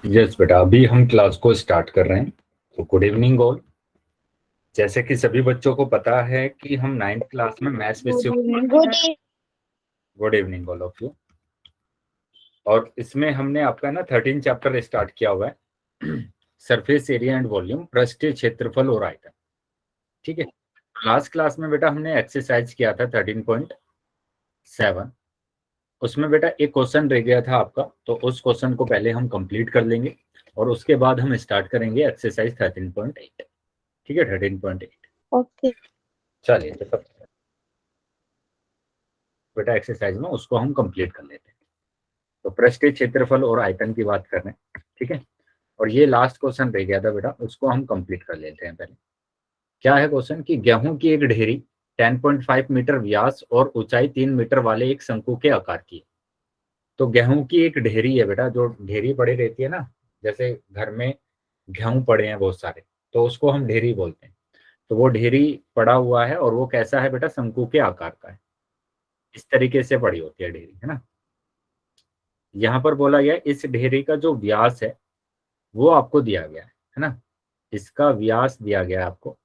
Yes बेटा, अभी हम क्लास को स्टार्ट कर रहे हैं। तो गुड इवनिंग ऑल। जैसे कि सभी बच्चों को पता है कि हम नाइन्थ क्लास में मैथ्स गुड विषय। Evening. Good good evening all of you. और इसमें हमने आपका ना 13 चैप्टर स्टार्ट किया हुआ है। सरफेस एरिया एंड वॉल्यूम, पृष्ठीय क्षेत्रफल और आयतन। ठीक है। लास्ट क्लास में बेटा हमने एक्सरसाइज किया था 13.7। उसमें बेटा एक क्वेश्चन रह गया था आपका, तो उस क्वेश्चन को पहले हम कंप्लीट कर लेंगे और उसके बाद हम स्टार्ट करेंगे एक्सरसाइज 13.8। ठीक है, 13.8। ओके। चलिए तो सब बेटा एक्सरसाइज में उसको हम कंप्लीट कर लेते हैं। तो पृष्ठीय क्षेत्रफल और आयतन की बात कर रहे हैं, ठीक है। और ये लास्ट क्वेश्चन रह गया था बेटा, उसको हम कंप्लीट कर लेते हैं पहले। क्या है क्वेश्चन कि गेहूं की एक ढेरी 10.5 मीटर व्यास और ऊंचाई 3 मीटर वाले एक शंकु के आकार की है। तो गेहूं की एक ढेरी है बेटा, जो ढेरी पड़ी रहती है ना, जैसे घर में गेहूं पड़े हैं बहुत सारे, तो उसको हम ढेरी बोलते हैं। तो वो ढेरी पड़ा हुआ है और वो कैसा है बेटा, शंकु के आकार का है। इस तरीके से पड़ी होती है ढेरी, है ना। यहाँ पर बोला गया इस ढेरी का जो व्यास है वो आपको दिया गया है ना। इसका व्यास दिया गया है आपको।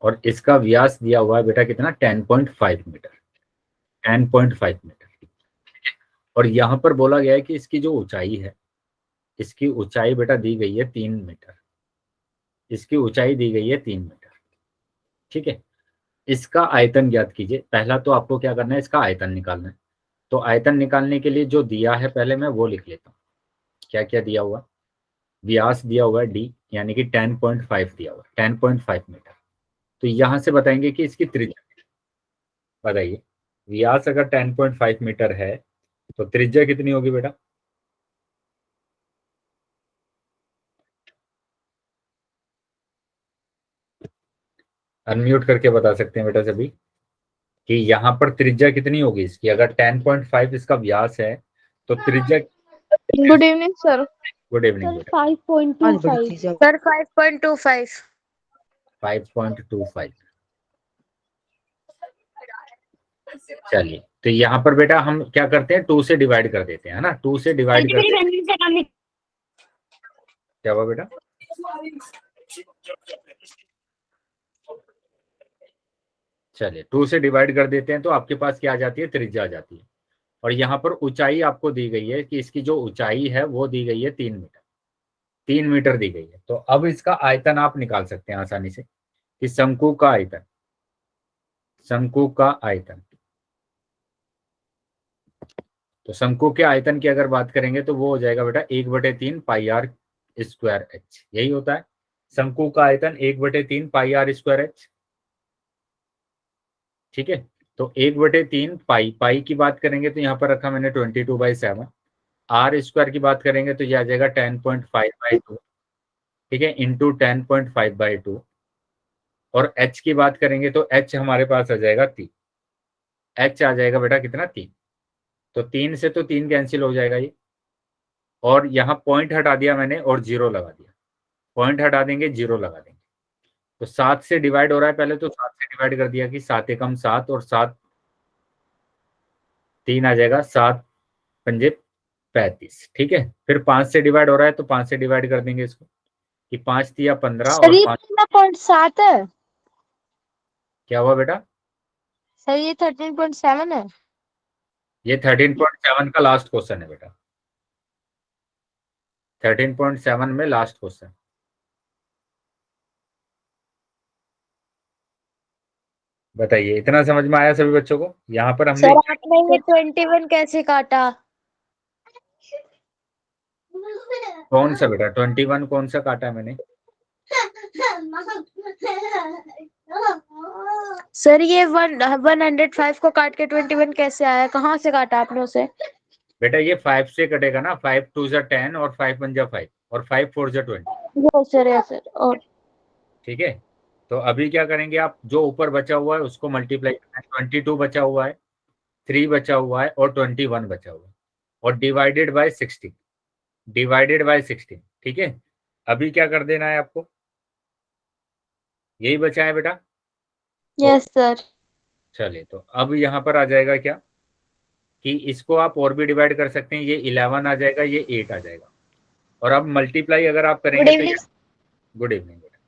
और इसका व्यास दिया हुआ है बेटा कितना, 10.5 मीटर। 10.5 मीटर। और यहाँ पर बोला गया है कि इसकी जो ऊंचाई है, इसकी ऊंचाई बेटा दी गई है 3 मीटर। इसकी ऊंचाई दी गई है 3 मीटर। ठीक है। इसका आयतन ज्ञात कीजिए। पहला तो आपको क्या करना है, इसका आयतन निकालना है। तो आयतन निकालने के लिए जो दिया है पहले मैं वो लिख लेता हूँ। क्या क्या दिया हुआ, व्यास दिया हुआ है डी, यानी कि 10.5 दिया हुआ है, 10.5 मीटर। तो यहां से बताएंगे कि इसकी त्रिज्या बताइए। व्यास अगर 10.5 मीटर है तो त्रिज्या कितनी होगी बेटा। अनम्यूट करके बता सकते हैं बेटा सभी कि यहाँ पर त्रिज्या कितनी होगी इसकी, अगर 10.5 इसका व्यास है तो त्रिज्या। Good evening sir. Good evening sir बेटा। 5.25। सर 5.25। 5.25। चलिए, तो यहाँ पर बेटा हम क्या करते हैं, 2 से डिवाइड कर देते हैं, है ना। 2 से डिवाइड कर देते हैं। क्या हुआ बेटा। चलिए 2 से डिवाइड कर देते हैं तो आपके पास क्या आ जाती है, त्रिज्या आ जाती है। और यहाँ पर ऊंचाई आपको दी गई है कि इसकी जो ऊंचाई है वो दी गई है 3 मीटर। 3 मीटर दी गई है। तो अब इसका आयतन आप निकाल सकते हैं आसानी से कि शंकु का आयतन, शंकु का आयतन। तो शंकु के आयतन की अगर बात करेंगे तो वो हो जाएगा बेटा 1/3 पाई आर स्क्वायर एच, यही होता है। शंकु का आयतन 1/3 पाई आर स्क्वायर एच। ठीक है। तो 1/3 पाई, पाई की बात करेंगे तो यहाँ पर रखा मैंने 22/7। आर स्क्वायर की बात करेंगे तो यह आ जाएगा 10.5/2। ठीक है, इंटू 10.5/2। और एच की बात करेंगे तो एच हमारे पास आ जाएगा 3। एच आ जाएगा बेटा कितना, 3। तो 3 से तो 3 कैंसिल हो जाएगा ये। और यहाँ पॉइंट हटा दिया मैंने और जीरो लगा दिया। पॉइंट हटा देंगे, जीरो लगा देंगे। तो 7 से डिवाइड हो रहा है, पहले तो 7 से डिवाइड कर दिया कि 7 एकम 7 और 7 3 आ जाएगा, 7 पंजे 35। ठीक है। फिर 5 से डिवाइड हो रहा है तो 5 से डिवाइड कर देंगे इसको कि 5 तिया 15 सर और ये 5। 15.7 है। क्या हुआ बेटा। सर ये 13.7 है। ये 13.7 का लास्ट क्वेश्चन है बेटा। 13.7 में लास्ट क्वेश्चन। बताइए, इतना समझ में आया सभी बच्चों को। यहाँ पर हमने सर आपने ये 21 कैसे काटा? कौन सा बेटा 21 कौन सा काटा है मैंने। सर ये 105 को काट के 21 कैसे आया? कहाँ से काटा आपने उसे? बेटा ये 5 से कटेगा ना, 5 2 जा 10 और 5 1 जा 5 और 5 4 जा 20। Yes sir, yes sir. और ठीक है। तो अभी क्या करेंगे आप, जो ऊपर बचा हुआ है उसको मल्टीप्लाई करना है। 22 बचा हुआ है, 3 बचा हुआ है और 21 बचा हुआ है। और डिवाइडेड बाय 16। Divided by 16। ठीक है। अभी क्या कर देना है आपको, यही बचा है बेटा। तो यस सर। चलिए, तो अब यहाँ पर आ जाएगा क्या कि इसको आप और भी डिवाइड कर सकते हैं, ये 11 आ जाएगा, ये 8 आ जाएगा, और अब मल्टीप्लाई अगर आप गुड करेंगे तो इवनिंग। गुड इवनिंग बेटा,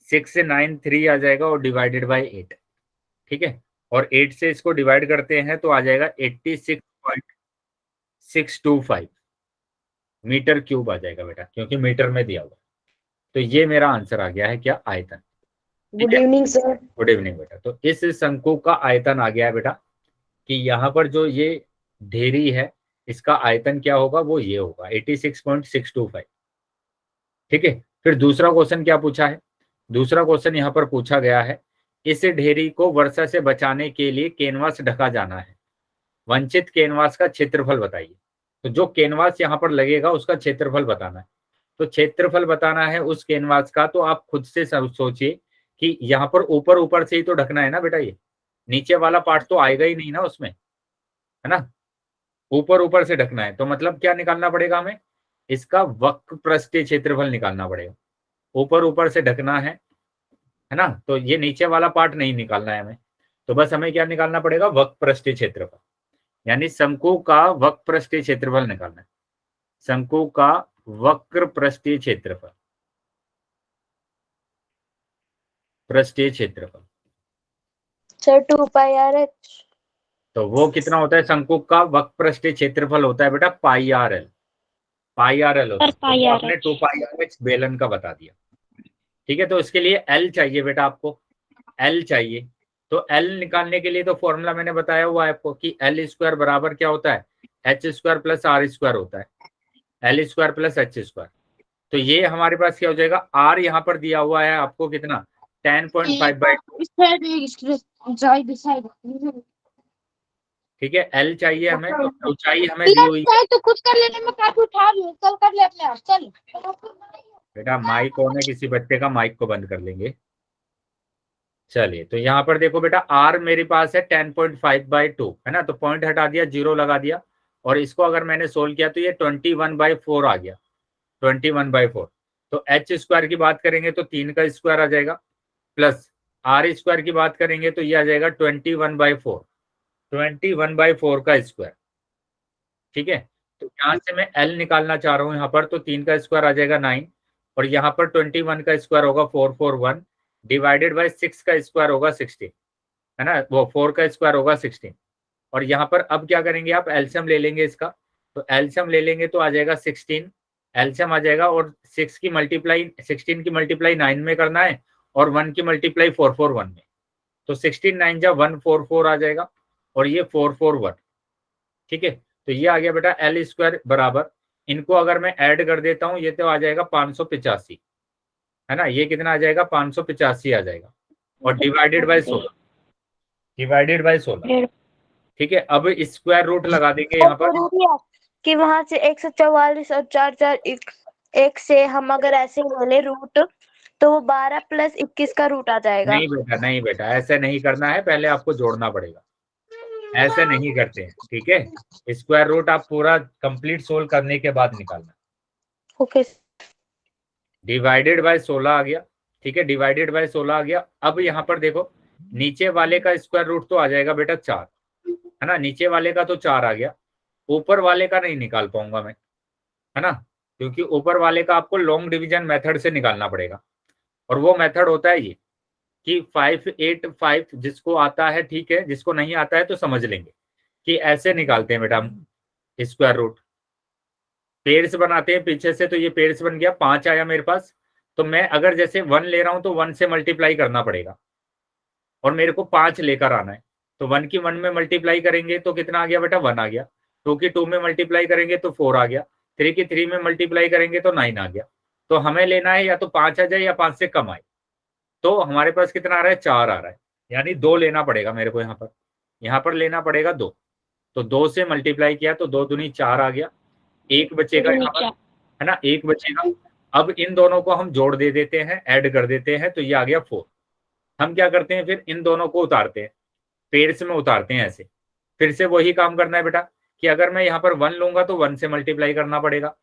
6 से 9 3 आ जाएगा और डिवाइडेड बाय 8, ठीक है, और 8 से इसको डिवाइड करते हैं तो आ जाएगा 86.625 मीटर क्यूब आ जाएगा बेटा, क्योंकि मीटर में दिया हुआ। तो ये मेरा आंसर आ गया है क्या, आयतन। ठीक गुड है, इवनिंग सर। गुड इवनिंग बेटा। तो इस शंकु का आयतन आ गया है बेटा कि यहाँ पर जो ये ढेरी है इसका आयतन क्या होगा, वो ये होगा 86.625। ठीक है, फिर दूसरा क्वेश्चन क्या पूछा है, दूसरा क्वेश्चन यहाँ पर पूछा गया है, इस ढेरी को वर्षा से बचाने के लिए कैनवास ढका जाना है, वंचित कैनवास का क्षेत्रफल बताइए। तो जो कैनवास यहाँ पर लगेगा उसका क्षेत्रफल बताना है, तो क्षेत्रफल बताना है उस कैनवास का, तो आप खुद से सोचिए कि यहाँ पर ऊपर ऊपर से ही तो ढकना है ना बेटा, ये नीचे वाला पार्ट तो आएगा ही नहीं ना उसमें, है ना, ऊपर ऊपर से ढकना है, तो मतलब क्या निकालना पड़ेगा हमें, इसका वक्र पृष्ठीय क्षेत्रफल निकालना पड़ेगा, ऊपर ऊपर से ढकना है ना, तो ये नीचे वाला पार्ट नहीं निकालना है हमें, तो बस हमें क्या निकालना पड़ेगा, वक्र पृष्ठीय क्षेत्रफल, यानी शंकु का वक्र पृष्ठीय क्षेत्रफल निकालना है, शंकु का वक्र पृष्ठीय क्षेत्रफल, पृष्ठीय क्षेत्रफल, सर 2 पाई आर एच। तो वो कितना होता है, शंकु का वक्र पृष्ठीय क्षेत्रफल होता है बेटा पाई आर एल, पाई आर एल होता है, सर तो पाई वो आर आपने एच। 2 पाई आर एच बेलन का बता दिया। ठीक है, तो इसके लिए एल चाहिए बेटा आपको, एल चाहिए, तो एल निकालने के लिए तो फॉर्मूला मैंने बताया हुआ है आपको कि एल स्क्वायर बराबर क्या होता है, h square plus r square होता है, l square plus h square. तो ये हमारे पास क्या हो जाएगा, आर यहाँ पर दिया हुआ है आपको कितना, 10.5/2। ठीक है, एल चाहिए हमें, तो ऊंचाई हमें दी हुई है। तो कुछ कर लेने में काफी उठा रही हूँ, चल कर ले अपने आप चल। बेटा माइक ऑन है, किसी बच्चे का माइक को बंद कर लेंगे। चलिए, तो यहाँ पर देखो बेटा, आर मेरे पास है 10.5/2, है ना, तो पॉइंट हटा दिया, जीरो लगा दिया, और इसको अगर मैंने सोल्व किया तो ये 21/4 आ गया, 21/4। तो एच स्क्वायर की बात करेंगे तो 3 का स्क्वायर आ जाएगा, प्लस आर स्क्वायर की बात करेंगे तो ये आ जाएगा 21/4, 21/4 का स्क्वायर। ठीक है, तो यहाँ से मैं एल निकालना चाह रहा हूँ, यहाँ पर तो 3 का स्क्वायर आ जाएगा 9, और यहाँ पर 21 का स्क्वायर होगा 441, डिवाइडेड बाय 6 का स्क्वायर होगा 16, है ना, वो 4 का स्क्वायर होगा 16, और यहाँ पर अब क्या करेंगे, आप एलसीएम ले लेंगे इसका, तो एलसीएम ले लेंगे तो आ जाएगा 16, एलसीएम आ जाएगा, और 6 की मल्टीप्लाई 16 की मल्टीप्लाई 9 में करना है, और 1 की मल्टीप्लाई 441 में, तो 16 9 जा 144 आ जाएगा, और ये 441। ठीक है, तो ये आ गया बेटा एल स्क्वायर बराबर, इनको अगर मैं ऐड कर देता हूँ ये तो आ जाएगा 585, है ना, ये कितना आ जाएगा 585 आ जाएगा, और डिवाइडेड बाय 16, डिवाइडेड बाय 16। ठीक है, अब स्क्वायर रूट लगा देंगे यहाँ पर, जरूरी है कि वहां से 144 और 4 4 एक से हम अगर ऐसे बोले रूट, तो वो 12 + 21 का रूट आ जाएगा। नहीं बेटा, नहीं बेटा, ऐसे नहीं करना है, पहले आपको जोड़ना पड़ेगा, ऐसे नहीं करते हैं। ठीक है, स्क्वायर रूट आप पूरा कंप्लीट सोल्व करने के बाद निकालना। ओके। डिवाइडेड बाय 16 आ गया, ठीक है, डिवाइडेड बाय 16 आ गया। अब यहाँ पर देखो, नीचे वाले का स्क्वायर रूट तो आ जाएगा बेटा 4, है ना, नीचे वाले का तो 4 आ गया, ऊपर वाले का नहीं निकाल पाऊंगा मैं, है ना, क्योंकि ऊपर वाले का आपको लॉन्ग डिवीजन मेथड से निकालना पड़ेगा, और वो मेथड होता है ये कि 585, जिसको आता है ठीक है, जिसको नहीं आता है तो समझ लेंगे कि ऐसे निकालते हैं बेटा हम स्क्वायर रूट, पेड़ से बनाते हैं पीछे से, तो ये पेड़ से बन गया, 5 आया मेरे पास, तो मैं अगर जैसे 1 ले रहा हूं तो 1 से मल्टीप्लाई करना पड़ेगा, और मेरे को 5 लेकर आना है, तो 1 की 1 में मल्टीप्लाई करेंगे तो कितना आ गया बेटा, 1 आ गया, 2 की 2 में मल्टीप्लाई करेंगे तो 4 आ गया, 3 की 3 में मल्टीप्लाई करेंगे तो 9 आ गया। तो हमें लेना है या तो 5 आ जाए या 5 से कम आए, तो हमारे पास कितना आ रहा है, 4 आ रहा है, यानी 2 लेना पड़ेगा मेरे को, यहाँ पर लेना पड़ेगा 2, तो 2 से मल्टीप्लाई किया तो 2 दूनी 4 आ गया, एक बचेगा यहाँ पर, है ना, एक बचेगा। अब इन दोनों को हम जोड़ दे देते हैं, ऐड कर देते हैं, तो ये आ गया 4। हम क्या करते हैं, फिर इन दोनों को उतारते हैं, पेड़ में उतारते हैं ऐसे, फिर से वही काम करना है बेटा कि अगर मैं यहाँ पर 1 लूंगा तो 1 से मल्टीप्लाई करना पड़ेगा।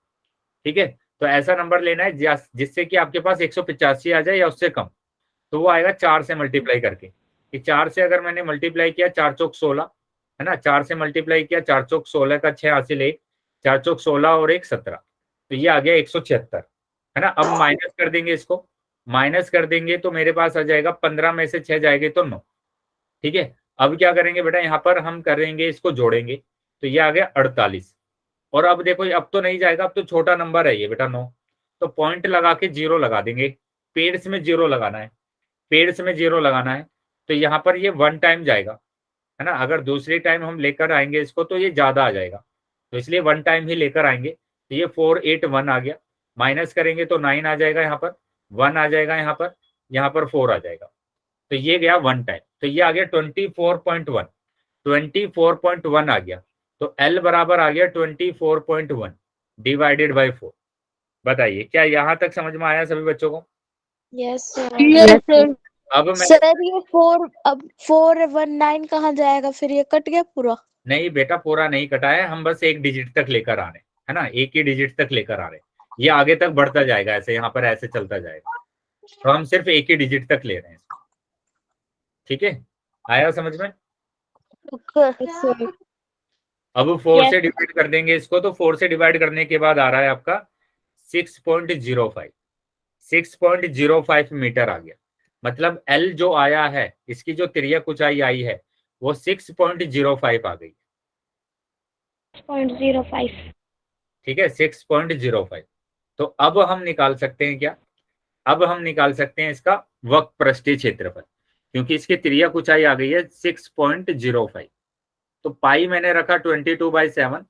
ठीक है, तो ऐसा नंबर लेना है जिससे कि आपके पास 185 आ जाए या उससे कम, तो वो आएगा 4 से मल्टीप्लाई करके, कि 4 से अगर मैंने मल्टीप्लाई किया 4 चौक 16, है ना, 4 से मल्टीप्लाई किया 4 चौक 16 का 6 हासिल 1, 4 चौक 16 और 1 17, तो ये आ गया 176, है ना। अब माइनस कर देंगे, इसको माइनस कर देंगे तो मेरे पास आ जाएगा 15 में से 6 जाएंगे तो 9। ठीक है, अब क्या करेंगे बेटा, यहाँ पर हम करेंगे, इसको जोड़ेंगे, तो ये आ गया 48। और अब देखो अब तो नहीं जाएगा, अब तो छोटा नंबर है ये बेटा 9, तो पॉइंट लगा के जीरो लगा देंगे, पेड्स में जीरो लगाना है, पेड्स में जीरो लगाना है, तो यहाँ पर ये 1 टाइम जाएगा, है ना। अगर दूसरी टाइम हम लेकर आएंगे इसको तो ये ज्यादा आ जाएगा, तो इसलिए 1 टाइम ही लेकर आएंगे, तो ये 481 आ गया। माइनस करेंगे तो 9 आ जाएगा, यहाँ पर 1 आ जाएगा, यहाँ पर 4 आ जाएगा, तो ये गया 1 टाइम, तो ये आ गया 24.1, 24.1 आ गया, तो L बराबर आ गया 24.1 डिवाइडेड बाई 4। बताइए क्या यहाँ तक समझ में आया सभी बच्चों को? Yes Yes, sir. sir. अब मैं सर ये 4, अब 419 कहाँ जाएगा फिर, ये कट गया पूरा? नहीं बेटा, पूरा नहीं कटा है, हम बस एक डिजिट तक लेकर आ रहे हैं, है ना, एक ही डिजिट तक लेकर आ रहे हैं, ये आगे तक बढ़ता जाएगा, ऐसे यहाँ पर ऐसे चलता जाएगा, तो हम सिर्फ एक ही डिजिट तक ले रहे हैं। ठीक है, आया समझ में? सर अब 4 से Yes. डिवाइड कर देंगे इसको, तो 4 से डिवाइड करने के बाद आ रहा है आपका 6.05, 6.05 मीटर आ गया, मतलब L जो आया है, इसकी जो तिर्यक ऊंचाई आई है वो 6.05 आ गई। 6.05। ठीक है, 6.05। तो अब हम निकाल सकते हैं क्या, अब हम निकाल सकते हैं इसका वक्र पृष्ठीय क्षेत्रफल, क्योंकि इसकी तिर्यक ऊंचाई आ गई है 6.05। तो पाई मैंने रखा 22/7,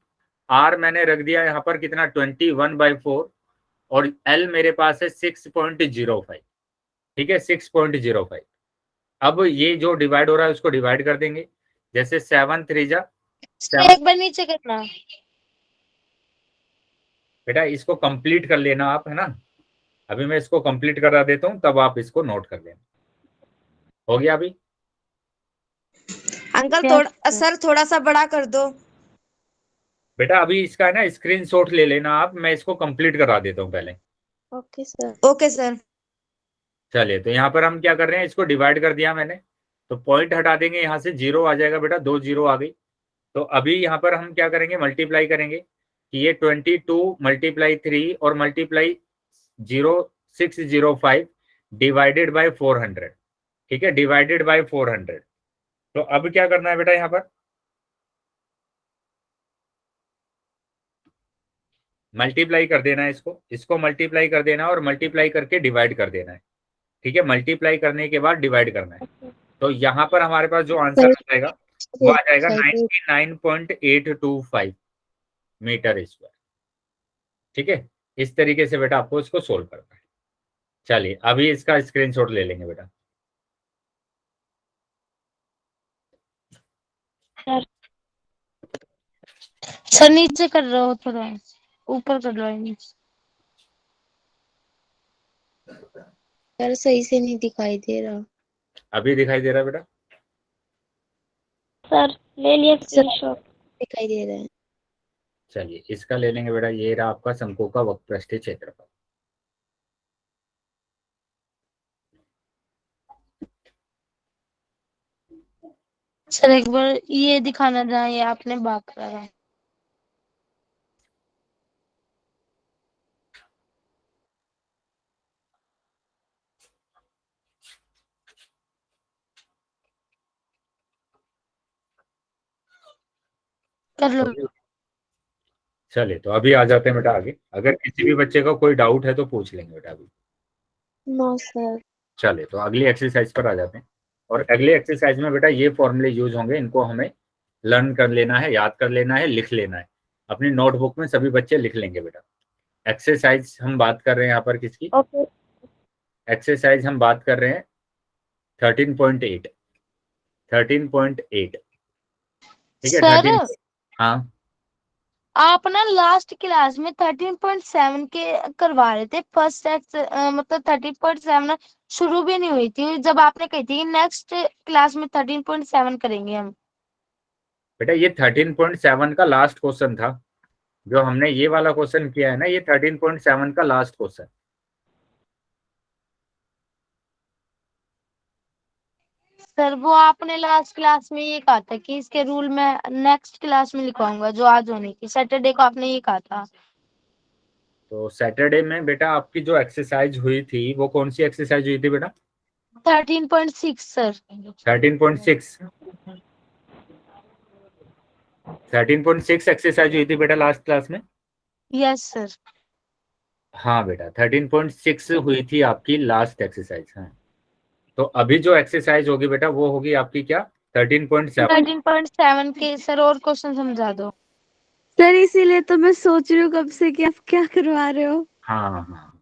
आर मैंने रख दिया यहाँ पर कितना 21/4, और एल मेरे पास है 6.05। ठीक है, 6.05। अब ये जो डिवाइड हो रहा है उसको डिवाइड कर देंगे, जैसे 7 3 जा 7। एक बार नीचे करना बेटा इसको कंप्लीट कर लेना आप, है ना, अभी मैं इसको कंप्लीट करा देता हूँ, तब आप इसको नोट कर लेना। हो गया अभी? अंकल Yes, थोड़ा sir. सर थोड़ा सा बड़ा कर दो। बेटा अभी इसका है ना स्क्रीनशॉट ले लेना आप, मैं इसको कंप्लीट करा देता हूँ पहले। Okay sir. Okay sir. चलिए, तो यहाँ पर हम क्या कर रहे हैं, इसको डिवाइड कर दिया मैंने, तो पॉइंट हटा देंगे, यहाँ से जीरो आ जाएगा बेटा, 2 जीरो आ गई। तो अभी यहाँ पर हम क्या करेंगे, मल्टीप्लाई करेंगे, कि ये 22 मल्टीप्लाई 3 और मल्टीप्लाई 0605 डिवाइडेड बाय 400। ठीक है, डिवाइडेड बाय 400। तो अब क्या करना है बेटा, यहाँ पर मल्टीप्लाई कर देना है, इसको मल्टीप्लाई कर देना है, और मल्टीप्लाई करके डिवाइड कर देना है। ठीक है, मल्टीप्लाई करने के बाद डिवाइड करना है, तो यहाँ पर हमारे पास जो आंसर आ जाएगा वो आ जाएगा 99.825 मीटर स्क्वायर। ठीक है, इस तरीके से बेटा आपको इसको सोल्व करना है। चलिए अभी इसका स्क्रीनशॉट ले लेंगे बेटा। सर नीचे कर रहे हो, थोड़ा ऊपर कर लो नीचे। सर सही से नहीं दिखाई दे रहा। अभी दिखाई दे रहा है बेटा? सर ले लिया स्क्रीनशॉट, दिखाई दे रहा है। चलिए इसका ले लेंगे बेटा, ये रहा आपका शंकु का वक्र पृष्ठीय क्षेत्रफल। सर एक बार ये दिखाना जहाँ ये आपने बात करा है। कर लो। चलिए तो अभी आ जाते हैं बेटा आगे, अगर किसी भी बच्चे का कोई डाउट है तो पूछ लेंगे बेटा अभी। No sir. चलिए तो अगली एक्सरसाइज पर आ जाते हैं, और अगली एक्सरसाइज में बेटा ये फॉर्मूले यूज होंगे, इनको हमें लर्न कर लेना है, याद कर लेना है, लिख लेना है, अपनी नोटबुक में सभी बच्चे लिख लेंगे बेटा। एक्सरसाइज हम बात कर रहे हैं यहाँ पर किसकी, ओके एक्सरसाइज हम बात कर रहे हैं 13.8, 13.8। ठीक है, सर 13। हाँ आप ना लास्ट क्लास में 13.7 के करवा रहे थे, फर्स्ट मतलब 13.7 शुरू भी नहीं हुई थी जब आपने कही थी नेक्स्ट क्लास में 13.7 करेंगे हम। बेटा ये 13.7 का लास्ट क्वेश्चन था, जो हमने ये वाला क्वेश्चन किया है ना, ये 13.7 का लास्ट क्वेश्चन। सर वो आपने लास्ट क्लास में ये कहा था कि इसके रूल मैं नेक्स्ट क्लास में लिखवाऊंगा, जो आज होनी थी सैटरडे को आपने ये कहा था। तो सैटरडे में बेटा आपकी जो एक्सरसाइज हुई थी वो कौन सी एक्सरसाइज हुई थी बेटा? 13.6 सर। 13.6 13.6 एक्सरसाइज हुई थी बेटा लास्ट क्लास में। Yes sir. हाँ बेटा 13.6 हुई थी आपकी लास्ट एक्सरसाइज। हाँ, तो अभी जो एक्सरसाइज होगी बेटा वो होगी आपकी क्या? 13.7। 13.7 के सर और क्वेश्चन समझा दो। सर इसीलिए तो मैं सोच रही हूँ कब से कि आप क्या करवा रहे हो। हाँ हाँ,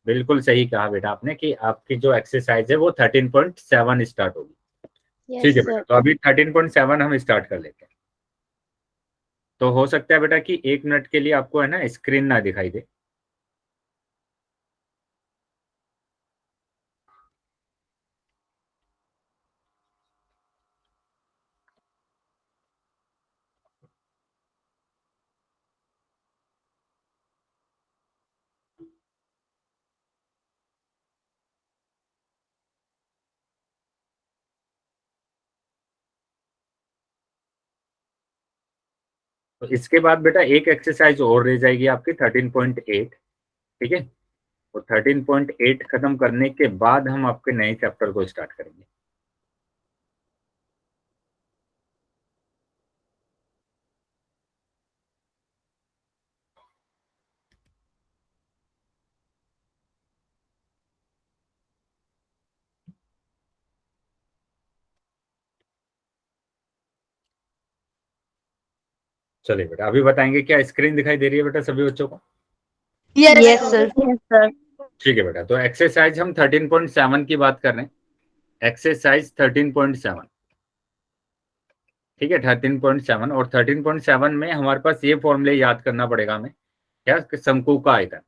बिल्कुल सही कहा बेटा आपने कि आपकी जो एक्सरसाइज है वो 13.7 स्टार्ट होगी। ठीक है बेटा, तो अभी 13.7 हम स्टार्ट कर लेते हैं। तो हो सकता है बेटा कि 1 मिनट के लिए आपको है ना स्क्रीन ना दिखाई दे। तो इसके बाद बेटा एक एक्सरसाइज और रह जाएगी आपकी 13.8। ठीक है, तो 13.8 खत्म करने के बाद हम आपके नए चैप्टर को स्टार्ट करेंगे। चलिए बेटा, अभी बताएंगे क्या स्क्रीन दिखाई दे रही है बेटा सभी बच्चों को? Yes sir. ठीक है बेटा, तो एक्सरसाइज हम 13.7 की बात कर रहे हैं। एक्सरसाइज 13.7। ठीक है, 13.7 और 13.7 में हमारे पास ये फॉर्मूले याद करना पड़ेगा हमें। क्या? शंकु का आयतन।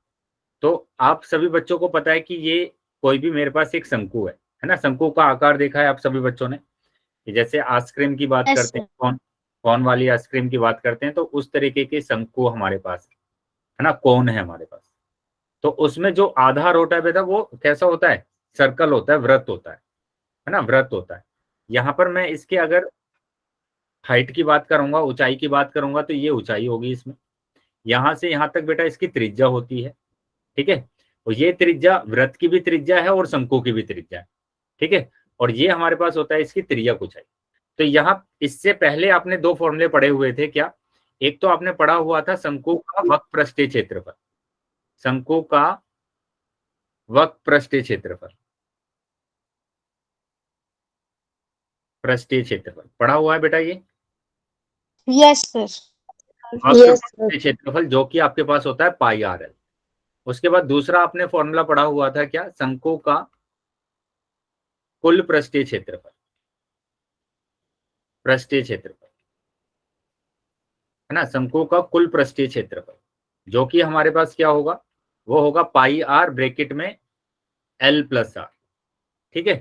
तो आप सभी बच्चों को पता है कि ये कोई भी मेरे पास एक शंकु है ना। शंकु का आकार देखा है आप सभी बच्चों ने कि जैसे आइसक्रीम की बात यस करते सर। हैं, कौन कौन वाली आइसक्रीम की बात करते हैं, तो उस तरीके के शंकु हमारे पास है ना, कौन है हमारे पास। तो उसमें जो आधार होता है बेटा वो कैसा होता है? सर्कल होता है, वृत्त होता है ना, वृत्त होता है। यहाँ पर मैं इसके अगर हाइट की बात करूंगा, ऊंचाई की बात करूंगा, तो ये ऊंचाई होगी इसमें। यहां से यहां तक बेटा इसकी त्रिज्या होती है। ठीक है, और ये त्रिज्या वृत्त की भी त्रिज्या है और शंकु की भी त्रिज्या है। ठीक है, और ये हमारे पास होता है इसकी त्रिज्या ऊंचाई। तो यहाँ इससे पहले आपने दो फॉर्मूले पढ़े हुए थे क्या? एक तो आपने पढ़ा हुआ था शंकु का वक्र पृष्ठीय क्षेत्रफल। शंकु का वक्र पृष्ठीय क्षेत्रफल, पृष्ठीय क्षेत्रफल पढ़ा हुआ है बेटा ये। Yes sir. वक्र पृष्ठीय क्षेत्रफल जो कि आपके पास होता है पाई आर एल। उसके बाद दूसरा आपने फॉर्मूला पढ़ा हुआ था क्या? शंकु का कुल पृष्ठीय क्षेत्रफल, पृष्ठीय क्षेत्रफल है ना, शंकु का कुल पृष्ठीय क्षेत्रफल जो कि हमारे पास क्या होगा? वो होगा पाई आर ब्रैकेट में एल प्लस आर। ठीक है,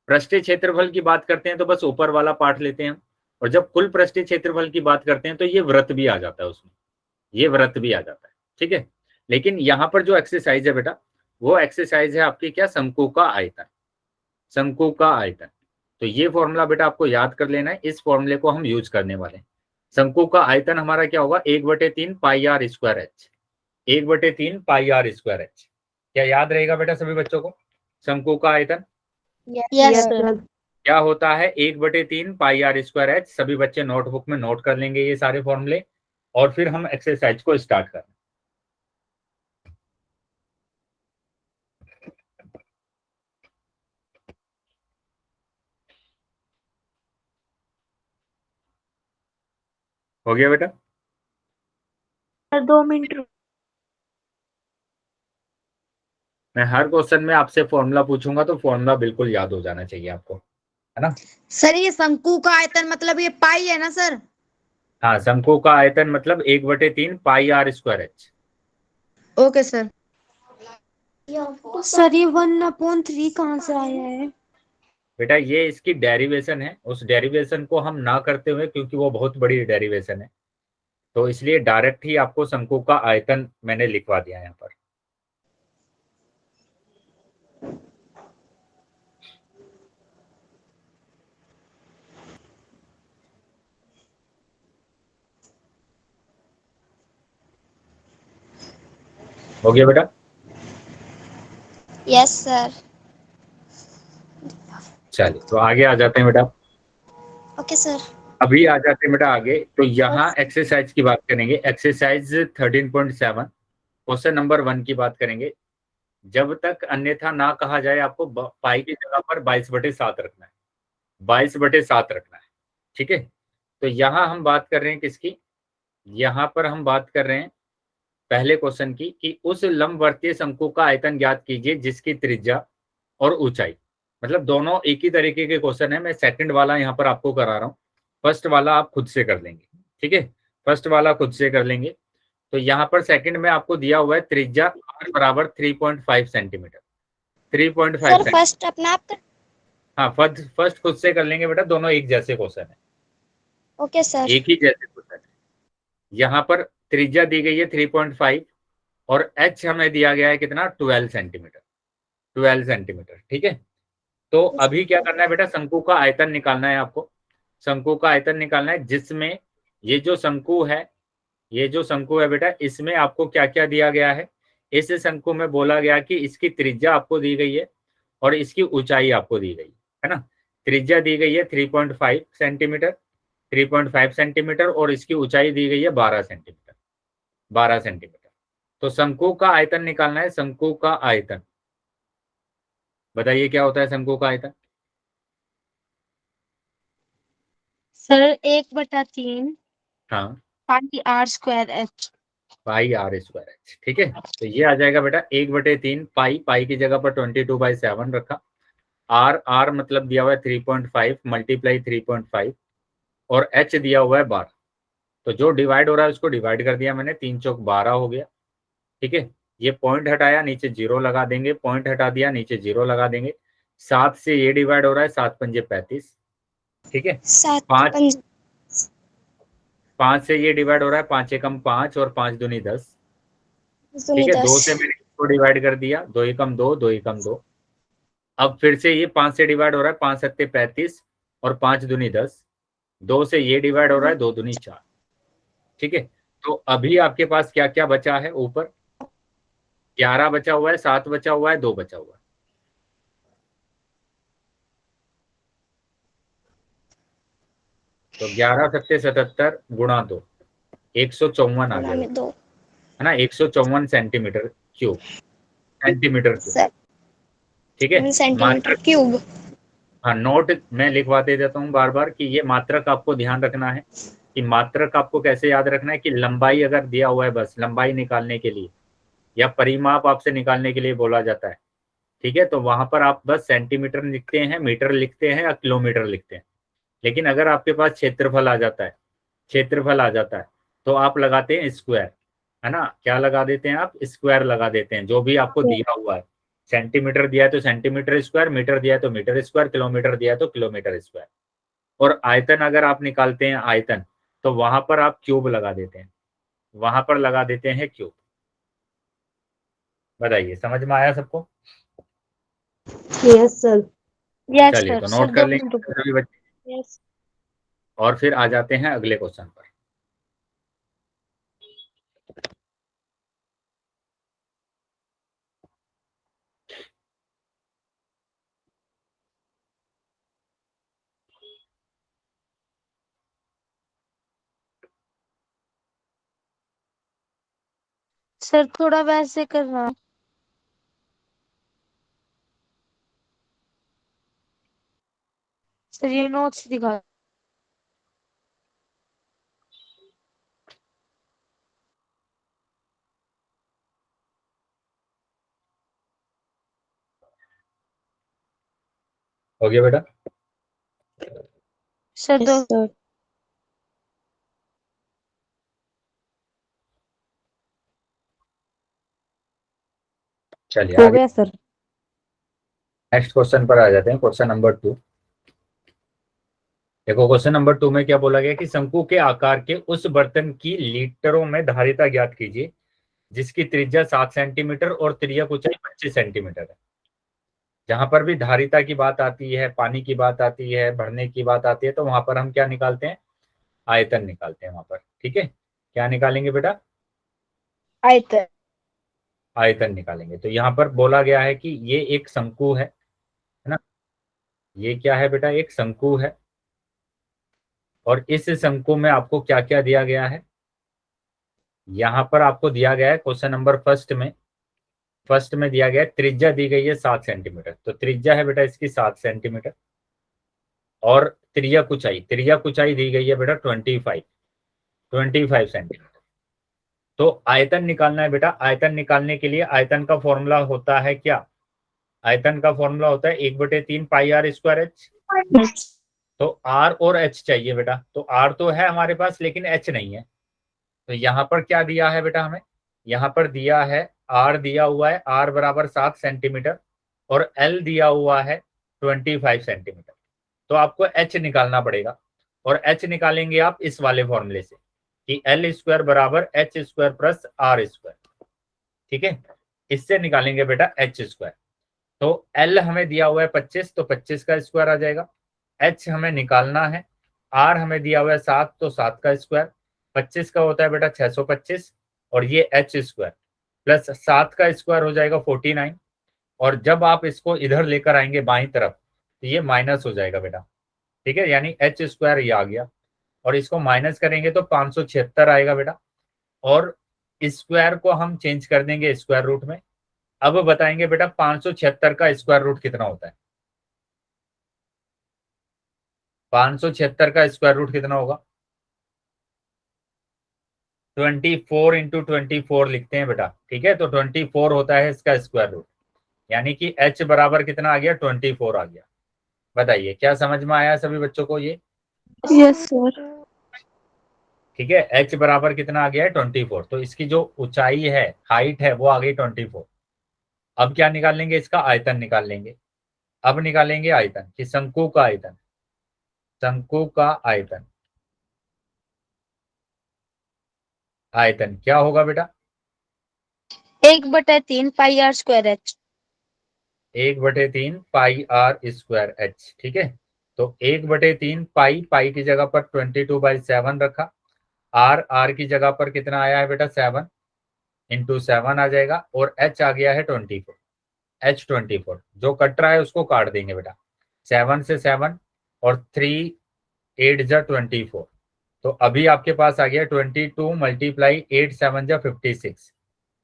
पृष्ठीय क्षेत्रफल की बात करते हैं तो बस ऊपर वाला पार्ट लेते हैं हम, और जब कुल पृष्ठीय क्षेत्रफल की बात करते हैं तो ये वृत्त भी आ जाता है उसमें, ये वृत्त भी आ जाता है। ठीक है, लेकिन यहाँ पर जो एक्सरसाइज है बेटा वो एक्सरसाइज है आपकी क्या? शंकु का आयतन, शंकु का आयतन। तो ये फॉर्मूला बेटा आपको याद कर लेना है, इस फॉर्मूले को हम यूज करने वाले हैं। शंकु का आयतन हमारा क्या होगा? 1/3 pi are square H, 1/3 pi are square H. क्या याद रहेगा बेटा सभी बच्चों को? शंकु का आयतन यस सर। क्या होता है? 1/3 पाई आर स्क्वायर एच। सभी बच्चे नोटबुक में नोट कर लेंगे ये सारे फॉर्मूले, और फिर हम एक्सरसाइज को स्टार्ट करें। हो गया बेटा? सर 2 मिनट मैं हर क्वेश्चन में आपसे फॉर्मूला पूछूंगा तो फॉर्मूला बिल्कुल याद हो जाना चाहिए आपको, है ना। सर ये शंकु का आयतन मतलब ये पाई है ना सर? हाँ, शंकु का आयतन मतलब 1/3 pi are square H. Okay sir. Sir ये 1/3 कहाँ से आया है? बेटा ये इसकी डेरिवेशन है, उस डेरिवेशन को हम ना करते हुए, क्योंकि वो बहुत बड़ी डेरिवेशन है, तो इसलिए डायरेक्ट ही आपको शंकु का आयतन मैंने लिखवा दिया यहाँ पर। हो गया बेटा? Yes sir. चलिए तो आगे आ जाते हैं बेटा। Okay sir. अभी आ जाते हैं बेटा आगे। तो यहाँ एक्सरसाइज की बात करेंगे, एक्सरसाइज 13.7 क्वेश्चन नंबर 1 की बात करेंगे। जब तक अन्यथा ना कहा जाए आपको पाई की जगह पर 22/7 रखना है, 22/7 रखना है। ठीक है, तो यहाँ हम बात कर रहे हैं किसकी, यहाँ पर हम बात कर रहे हैं पहले क्वेश्चन की कि उस लंबवर्तीय शंकु का आयतन ज्ञात कीजिए जिसकी त्रिज्या और ऊंचाई, मतलब दोनों एक ही तरीके के क्वेश्चन है। मैं सेकंड वाला यहाँ पर आपको करा रहा हूँ, फर्स्ट वाला आप खुद से कर लेंगे। ठीक है, फर्स्ट वाला खुद से कर लेंगे। तो यहाँ पर सेकंड में आपको दिया हुआ है त्रिज्या r बराबर 3.5 सेंटीमीटर, 3.5 सर सेंटीमीटर। फर्स्ट अपना आप कर। हाँ, फर्स्ट खुद से कर लेंगे बेटा, दोनों एक जैसे क्वेश्चन है, ओके सर। एक ही जैसे क्वेश्चन है। यहाँ पर त्रिज्या दी गई है 3.5 और h हमें दिया गया है कितना, 12 सेंटीमीटर, 12 सेंटीमीटर। ठीक है, तो अभी क्या करना है बेटा, शंकु का आयतन निकालना है आपको। शंकु का आयतन निकालना है जिसमें ये जो शंकु है, ये जो शंकु है बेटा, इसमें आपको क्या क्या दिया गया है। इस शंकु में बोला गया कि इसकी त्रिज्या आपको दी गई है और इसकी ऊंचाई आपको दी गई है ना। त्रिज्या दी गई है 3.5 सेंटीमीटर, 3.5 सेंटीमीटर और इसकी ऊंचाई दी गई है 12 सेंटीमीटर, 12 सेंटीमीटर। तो शंकु का आयतन निकालना है। शंकु का आयतन बताइए क्या होता है शंकु का आयतन? सर 1/3 हाँ, पाई r स्क्वायर h। पाई r स्क्वायर एच। ठीक है, तो ये आ जाएगा बेटा 1/3 पाई, पाई की जगह पर 22/7 रखा। r मतलब दिया हुआ है 3.5 मल्टीप्लाई 3.5 और h दिया हुआ है 12। तो जो डिवाइड हो रहा है उसको डिवाइड कर दिया मैंने, 3 चौक 12 हो गया। ठीक है, ये पॉइंट हटाया, नीचे 0 लगा देंगे, पॉइंट हटा दिया, नीचे 0 लगा देंगे। 7 से ये डिवाइड हो रहा है, 7 पंजे 35। ठीक है, 5 से ये डिवाइड हो रहा है, 5 एकम 5 और 5 दूनी 10। ठीक है, 2 से मैंने इसको डिवाइड कर दिया, 2 एकम 2, 2 एकम 2। अब फिर से ये 5 से डिवाइड हो रहा है, 5 सत्ते 35 और 5 दूनी 10। 2 से ये डिवाइड हो रहा है, 2 दूनी 4। ठीक है, तो अभी आपके पास क्या क्या बचा है, ऊपर 11 बचा हुआ है, 7 बचा हुआ है, 2 बचा हुआ है। तो 11 सत्ते 77 गुणा 2, 154 आ गया है ना, 154 सेंटीमीटर क्यूब, सेंटीमीटर क्यूब। ठीक है, सेंटीमीटर क्यूब। हाँ, नोट मैं लिखवा दे देता हूँ बार बार कि ये मात्रक आपको ध्यान रखना है कि मात्रक आपको कैसे याद रखना है कि लंबाई अगर दिया हुआ है, बस लंबाई निकालने के लिए या परिमाप आपसे निकालने के लिए बोला जाता है। ठीक है, तो वहां पर आप बस सेंटीमीटर लिखते हैं, मीटर लिखते हैं या किलोमीटर लिखते हैं। लेकिन अगर आपके पास क्षेत्रफल आ जाता है, क्षेत्रफल आ जाता है तो आप लगाते हैं स्क्वायर, है ना। क्या लगा देते हैं आप, स्क्वायर लगा देते हैं जो भी आपको दिया हुआ है। सेंटीमीटर दिया है तो सेंटीमीटर स्क्वायर, मीटर दिया है तो मीटर स्क्वायर, किलोमीटर दिया है तो किलोमीटर स्क्वायर। और आयतन अगर आप निकालते हैं आयतन, तो वहां पर आप क्यूब लगा देते हैं, वहां पर लगा देते हैं क्यूब। बताइए समझ में आया सबको? Yes sir. यस चलिए सर। तो नोट कर लेंगे सभी बच्चे यस। और फिर आ जाते हैं अगले क्वेश्चन पर। सर थोड़ा वैसे करना। सर ये नोट्स दिखा। हो गया बेटा? सर दो। सर चलिए हो आगे गया सर। नेक्स्ट क्वेश्चन पर आ जाते हैं, क्वेश्चन नंबर 2। देखो क्वेश्चन नंबर 2 में क्या बोला गया कि शंकु के आकार के उस बर्तन की लीटरों में धारिता ज्ञात कीजिए जिसकी त्रिज्या 7 सेंटीमीटर और तिर्यक ऊंचाई 25 सेंटीमीटर है। जहां पर भी धारिता की बात आती है, पानी की बात आती है, भरने की बात आती है, तो वहां पर हम क्या निकालते हैं, आयतन निकालते हैं वहां पर। ठीक है, क्या निकालेंगे बेटा? आयतन। आयतन निकालेंगे। तो यहाँ पर बोला गया है कि ये एक शंकु है ना, ये क्या है बेटा, एक शंकु है। और इस शंकु में आपको क्या क्या दिया गया है, यहाँ पर आपको दिया गया है क्वेश्चन नंबर फर्स्ट में दिया गया है, त्रिज्या दी गई है 7 सेंटीमीटर। तो त्रिज्या है बेटा इसकी 7 सेंटीमीटर, और त्रिज्या कुचाई दी गई है बेटा 25 सेंटीमीटर। तो आयतन निकालना है बेटा। आयतन निकालने के लिए आयतन का फॉर्मूला होता है क्या, आयतन का फॉर्मूला होता है 1/3 पाई आर स्क्वायर एच। तो आर और एच चाहिए बेटा, तो आर तो है हमारे पास लेकिन एच नहीं है। तो यहाँ पर क्या दिया है बेटा, हमें यहाँ पर दिया है आर, दिया हुआ है आर बराबर 7 सेंटीमीटर, और एल दिया हुआ है 25 सेंटीमीटर। तो आपको एच निकालना पड़ेगा, और एच निकालेंगे आप इस वाले फॉर्मूले से कि एल स्क्वायर बराबर h square plus r square. ठीक है, इससे निकालेंगे बेटा एच स्क्वायर। तो एल हमें दिया हुआ है 25, तो 25 का स्क्वायर आ जाएगा। एच हमें निकालना है, आर हमें दिया हुआ है 7, तो 7 का स्क्वायर। 25 का होता है बेटा 625, और ये एच स्क्वायर प्लस 7 का स्क्वायर हो जाएगा 49। और जब आप इसको इधर लेकर आएंगे बाईं तरफ, तो ये माइनस हो जाएगा बेटा। ठीक है, यानी एच स्क्वायर ये आ गया, और इसको माइनस करेंगे तो 576 आएगा बेटा। और स्क्वायर को हम चेंज कर देंगे स्क्वायर रूट में। अब बताएंगे बेटा 576 का स्क्वायर रूट कितना होता है। 576 का स्क्वायर रूट कितना होगा, 24 इंटू 24 लिखते हैं बेटा। ठीक है, तो 24 होता है इसका स्क्वायर रूट, यानी कि h बराबर कितना आ गया, 24 आ गया। बताइए क्या समझ में आया सभी बच्चों को ये। Yes sir. ठीक है, h बराबर कितना आ गया है 24। तो इसकी जो ऊंचाई है, हाइट है, वो आ गई 24। अब क्या निकाल लेंगे, इसका आयतन निकाल लेंगे। अब निकालेंगे आयतन कि शंकु का आयतन, शंकु का आयतन, आयतन क्या होगा बेटा, 1/3 pi are square H. 1/3 pi are square H. ठीक है, तो 1/3 पाई की जगह पर 22/7 रखा, आर की जगह पर कितना आया है बेटा 7, इंटू 7 आ जाएगा, और एच आ गया है 24। एच 24 जो कट रहा है उसको काट देंगे बेटा, 7 से 7 और 3 8 जा 24। तो अभी आपके पास आ गया 22 मल्टीप्लाई 8 7 जा 56।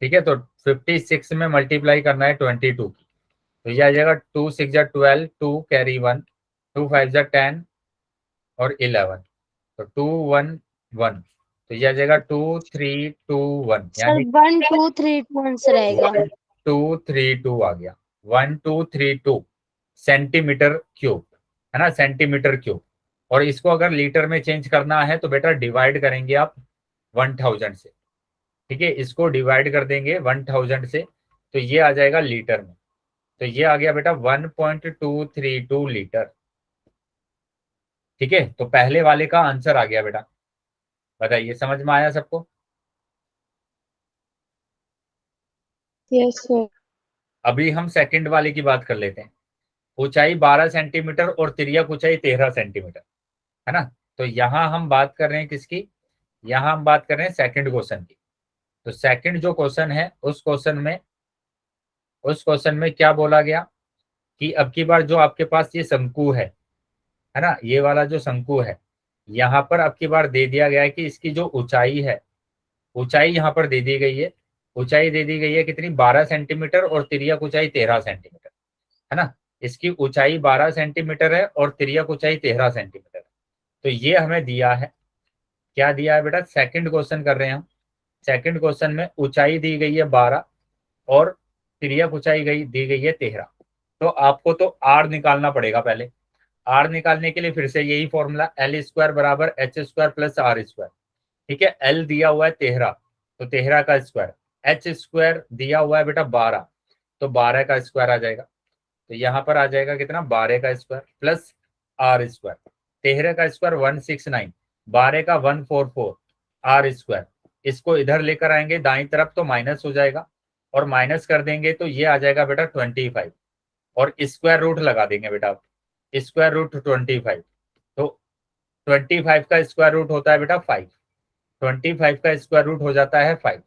ठीक है, तो 56 में मल्टीप्लाई करना है 22 की, तो ये आ जाएगा 2 6 जा 12, 2 कैरी 1, 2 5 जा 10 और 11, तो 2 1 1, तो ये आ जाएगा 2 3 2 1, सर यानी 1 2 3 2 आंसर आएगा। 1 2 3 2 आ गया, 1 2 3 2 सेंटीमीटर क्यूब, है ना, सेंटीमीटर क्यूब। और इसको अगर लीटर में चेंज करना है तो बेटा डिवाइड करेंगे आप 1000 से। ठीक है, इसको डिवाइड कर देंगे 1000 से, तो ये आ जाएगा लीटर में। तो ये आ गया बेटा 1.232 लीटर। ठीक है, तो पहले वाले का आंसर आ गया बेटा। बताइए समझ में आया सबको। Yes sir. अभी हम सेकंड वाले की बात कर लेते हैं। ऊंचाई 12 सेंटीमीटर और तिर्यक ऊंचाई 13 सेंटीमीटर, है ना। तो यहाँ हम बात कर रहे हैं किसकी, यहाँ हम बात कर रहे हैं सेकंड क्वेश्चन की। तो सेकंड जो क्वेश्चन है उस क्वेश्चन में क्या बोला गया कि अब की बार जो आपके पास ये शंकु है ना, ये वाला जो शंकु है, यहाँ पर अब की बार दे दिया गया है कि इसकी जो ऊंचाई है, ऊंचाई यहाँ पर दे दी गई है, ऊंचाई दे दी गई है कितनी, 12 सेंटीमीटर, और तिर्यक ऊंचाई 13 सेंटीमीटर, है ना। इसकी ऊंचाई 12 सेंटीमीटर है और तिर्यक ऊंचाई 13 सेंटीमीटर है। तो ये हमें दिया है, क्या दिया है बेटा, सेकंड क्वेश्चन कर रहे हैं हम। सेकंड क्वेश्चन में ऊंचाई दी गई है 12 और तिर्यक ऊंचाई दी गई है 13। तो आपको तो आर निकालना पड़ेगा पहले। आर निकालने के लिए फिर से यही फॉर्मूला, एल स्क्वायर बराबर h square plus r square. ठीक है, एल दिया हुआ है 13, तो 13 का स्क्वायर, एच स्क्वायर दिया हुआ है बेटा 12, तो 12 का स्क्वायर आ जाएगा। तो यहाँ पर आ जाएगा कितना, 12 का स्क्वायर प्लस आर स्क्वायर। 13 का स्क्वायर 169, 12 का 144, आर स्क्वायर। इसको इधर लेकर आएंगे दाईं तरफ तो माइनस हो जाएगा, और माइनस कर देंगे तो ये आ जाएगा बेटा 25, और स्क्वायर रूट लगा देंगे बेटा, स्क्वायर रूट 25। तो 25 का स्क्वायर रूट होता है बेटा 5, 25 का स्क्वायर रूट हो जाता है 5।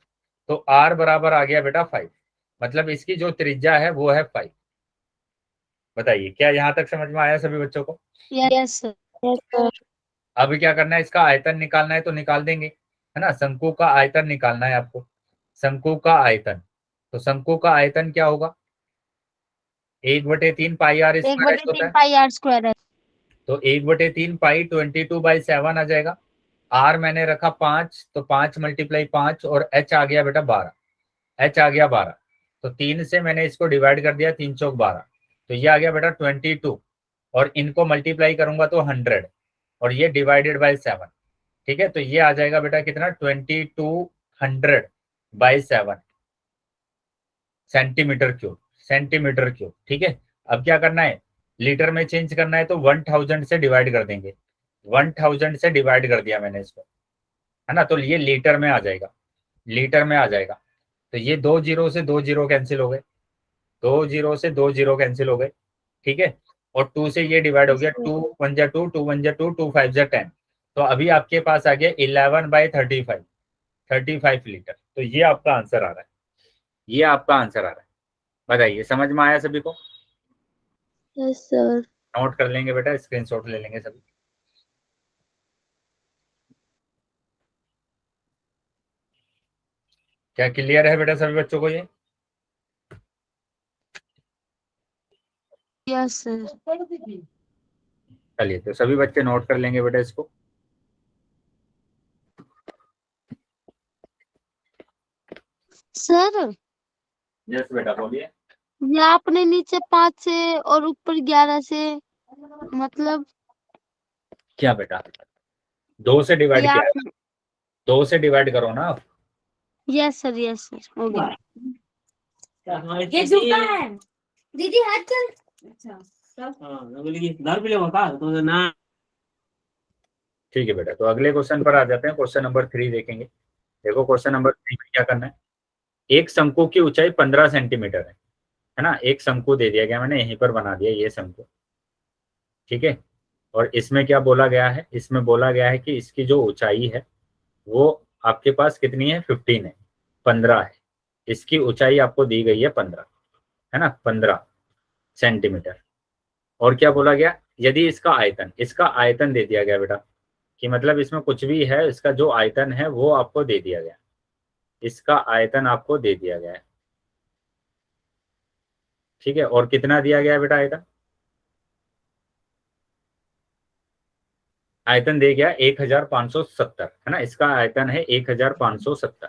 तो आर बराबर आ गया बेटा 5। मतलब इसकी जो त्रिज्या है वो है 5। बताइए क्या यहाँ तक समझ में आया सभी बच्चों को? Yes sir. अब क्या करना है, इसका आयतन निकालना है तो निकाल देंगे, है ना। शंकु का आयतन निकालना है आपको, शंकु का आयतन। तो शंकु का आयतन क्या होगा, 1/3 पाई आर स्क्वायर होता 1/3 है। पाई आर स्क्वायर है। तो 1/3 पाई 22/7 आ जाएगा। आर मैंने रखा 5, तो 5 × 5 और एच आ गया बेटा 12, एच आ गया 12। तो 3 से मैंने इसको डिवाइड कर दिया, 3 चौक 12, तो ये आ गया बेटा 22, और इनको मल्टीप्लाई करूंगा तो 100, और ये डिवाइडेड बाय 7। ठीक है, तो ये आ जाएगा बेटा कितना, 2200/7 सेंटीमीटर क्यूब, सेंटीमीटर क्यूब। ठीक है, अब क्या करना है, लीटर में चेंज करना है तो 1000 से डिवाइड कर देंगे, 1000 से डिवाइड कर दिया मैंने इसको, है ना। तो ये लीटर में आ जाएगा, लीटर में आ जाएगा। तो ये 2 जीरो से 2 जीरो कैंसिल हो गए, 2 जीरो से 2 जीरो कैंसिल हो गए। ठीक है, और 2 से ये डिवाइड हो गया, 2 1 जा 2, 2 1 जा 2, 2 5 जा 10। तो अभी आपके पास आ गया 11/35, 35 लीटर। तो ये आपका आंसर आ रहा है, ये आपका आंसर आ रहा है। बताइए समझ में आया सभी को? Yes sir. नोट कर लेंगे बेटा, स्क्रीनशॉट ले लेंगे सभी। क्या क्लियर है बेटा सभी बच्चों को ये? Yes sir. चलिए, तो सभी बच्चे नोट कर लेंगे बेटा इसको। सर यस बेटा बोलिए। ये आपने नीचे 5 से और ऊपर 11 से मतलब क्या बेटा, 2 से डिवाइड ये किया आप है, 2 से डिवाइड करो ना आप। यस सर हो गया। ये जूता है दीदी, हाथ चल। अच्छा ठीक है बेटा, तो अगले क्वेश्चन पर आ जाते हैं। क्वेश्चन नंबर 3 देखेंगे। देखो क्वेश्चन नंबर 3 में क्या करना है, एक शंकु की ऊंचाई 15 सेंटीमीटर है ना। एक शंकु दे दिया गया, मैंने यहीं पर बना दिया ये शंकु। ठीक है, और इसमें क्या बोला गया है, इसमें बोला गया है कि इसकी जो ऊंचाई है वो आपके पास कितनी है, 15 है, 15 है। इसकी ऊंचाई आपको दी गई है 15, है ना, 15 सेंटीमीटर। और क्या बोला गया, यदि इसका आयतन दे दिया गया बेटा, कि मतलब इसमें कुछ भी है, इसका जो आयतन है वो आपको दे दिया गया, इसका आयतन आपको दे दिया गया है। ठीक है, और कितना दिया गया है बेटा आयतन, आयतन दे गया 1570, है ना। इसका आयतन है 1570।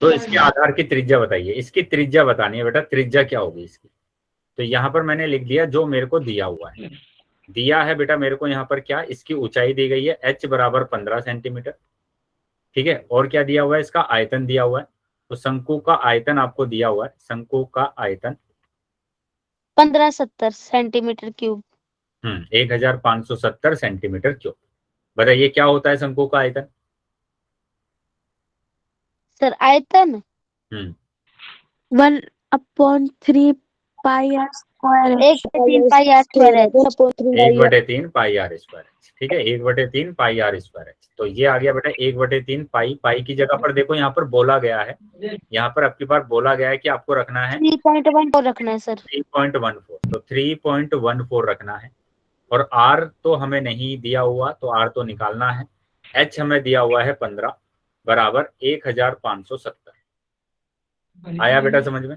तो इसके आधार की त्रिज्या बताइए, इसकी त्रिज्या बतानी है बेटा, त्रिज्या क्या होगी इसकी। तो यहाँ पर मैंने लिख दिया जो मेरे को दिया हुआ है, दिया है बेटा मेरे को यहाँ पर क्या, इसकी ऊंचाई दी गई है h बराबर 15 सेंटीमीटर। ठीक है, और क्या दिया हुआ है, इसका आयतन दिया हुआ है। तो शंकु का आयतन आपको दिया हुआ है, शंकु का आयतन 1570 सेंटीमीटर क्यूब। 1570 centimetre cube. बताइए क्या होता है शंकु का आयतन? सर आयतन 1/3 pi are square. 1/3 pi are square है। 1/3 पाई आर स्क्वायर। ठीक है, 1/3 पाई आर स्क्वायर। तो ये आ गया बेटा 1/3 पाई। पाई की जगह पर देखो यहाँ पर बोला गया है, यहाँ पर आपके पास बोला गया है कि आपको रखना है 3.14 रखना है सर। 3.14, तो 3.14 रखना है। और आर तो हमें नहीं दिया हुआ, तो आर तो निकालना है। एच हमें दिया हुआ है 15 बराबर 1570। आया बेटा समझ में?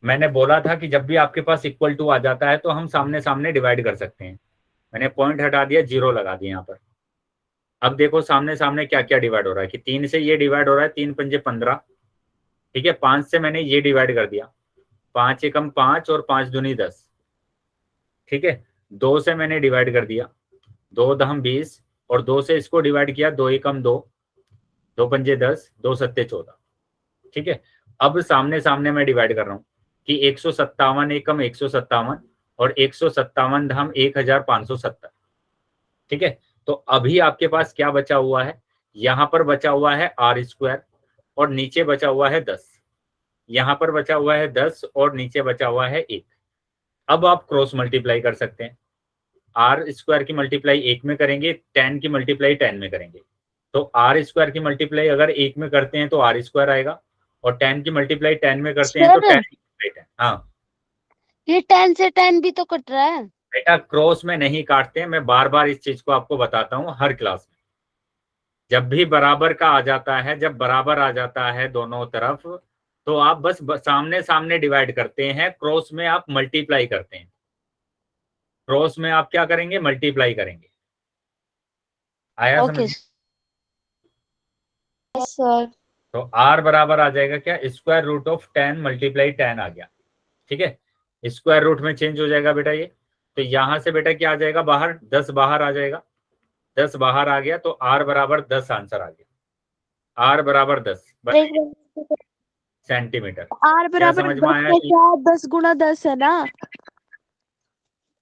मैंने बोला था कि जब भी आपके पास इक्वल टू आ जाता है तो हम सामने सामने डिवाइड कर सकते हैं। मैंने पॉइंट हटा दिया, 0 लगा दिया यहाँ पर। अब देखो सामने सामने क्या क्या डिवाइड हो रहा है, कि 3 से ये डिवाइड हो रहा है, 3 पंजे 15। ठीक है, 5 से मैंने ये डिवाइड कर दिया, 5 एकम 5 और 5 दूनी 10। ठीक है, 2 से मैंने डिवाइड कर दिया, 2 दहम 20, और 2 से इसको डिवाइड किया, 2 एकम 2, 2 पंजे 10, 2 सत्ते 14। ठीक है, अब सामने सामने मैं डिवाइड कर रहा हूँ कि 157 एकम 157 और 157 दहम 1570। ठीक है, तो अभी आपके पास क्या बचा हुआ है, यहाँ पर बचा हुआ है आर स्क्वायर और नीचे बचा हुआ है 10। यहाँ पर बचा हुआ है 10 और नीचे बचा हुआ है 1। अब आप क्रॉस मल्टीप्लाई कर सकते हैं, आर स्क्वायर की मल्टीप्लाई 1 में करेंगे, 10 की मल्टीप्लाई 10 में करेंगे। तो आर स्क्वायर की मल्टीप्लाई अगर 1 में करते हैं तो आर स्क्वायर आएगा, और 10 की मल्टीप्लाई 10 में करते हैं तो सर 10। हाँ ये 10 से 10 भी तो कट रहा है। बेटा क्रॉस में नहीं काटते हैं, मैं बार बार इस चीज को आपको बताता हूँ हर क्लास में। जब भी बराबर का आ जाता है, जब बराबर आ जाता है दोनों तरफ, तो आप बस सामने सामने डिवाइड करते हैं, क्रॉस में आप मल्टीप्लाई करते हैं। क्रॉस में आप क्या करेंगे, मल्टीप्लाई करेंगे। आया समझ ओके में? सर। तो आर बराबर आ जाएगा क्या, स्क्वायर रूट ऑफ 10 मल्टीप्लाई 10 आ गया। ठीक है, स्क्वायर रूट में चेंज हो जाएगा बेटा ये। तो यहां से बेटा क्या आ जाएगा बाहर, 10 बाहर आ जाएगा। 10 बाहर आ गया तो आर बराबर 10 आंसर आ गया। आर बराबर 10 सेंटीमीटर। आर क्या बराबर समझ में 10 आया? तो क्या 10 गुना 10 है ना?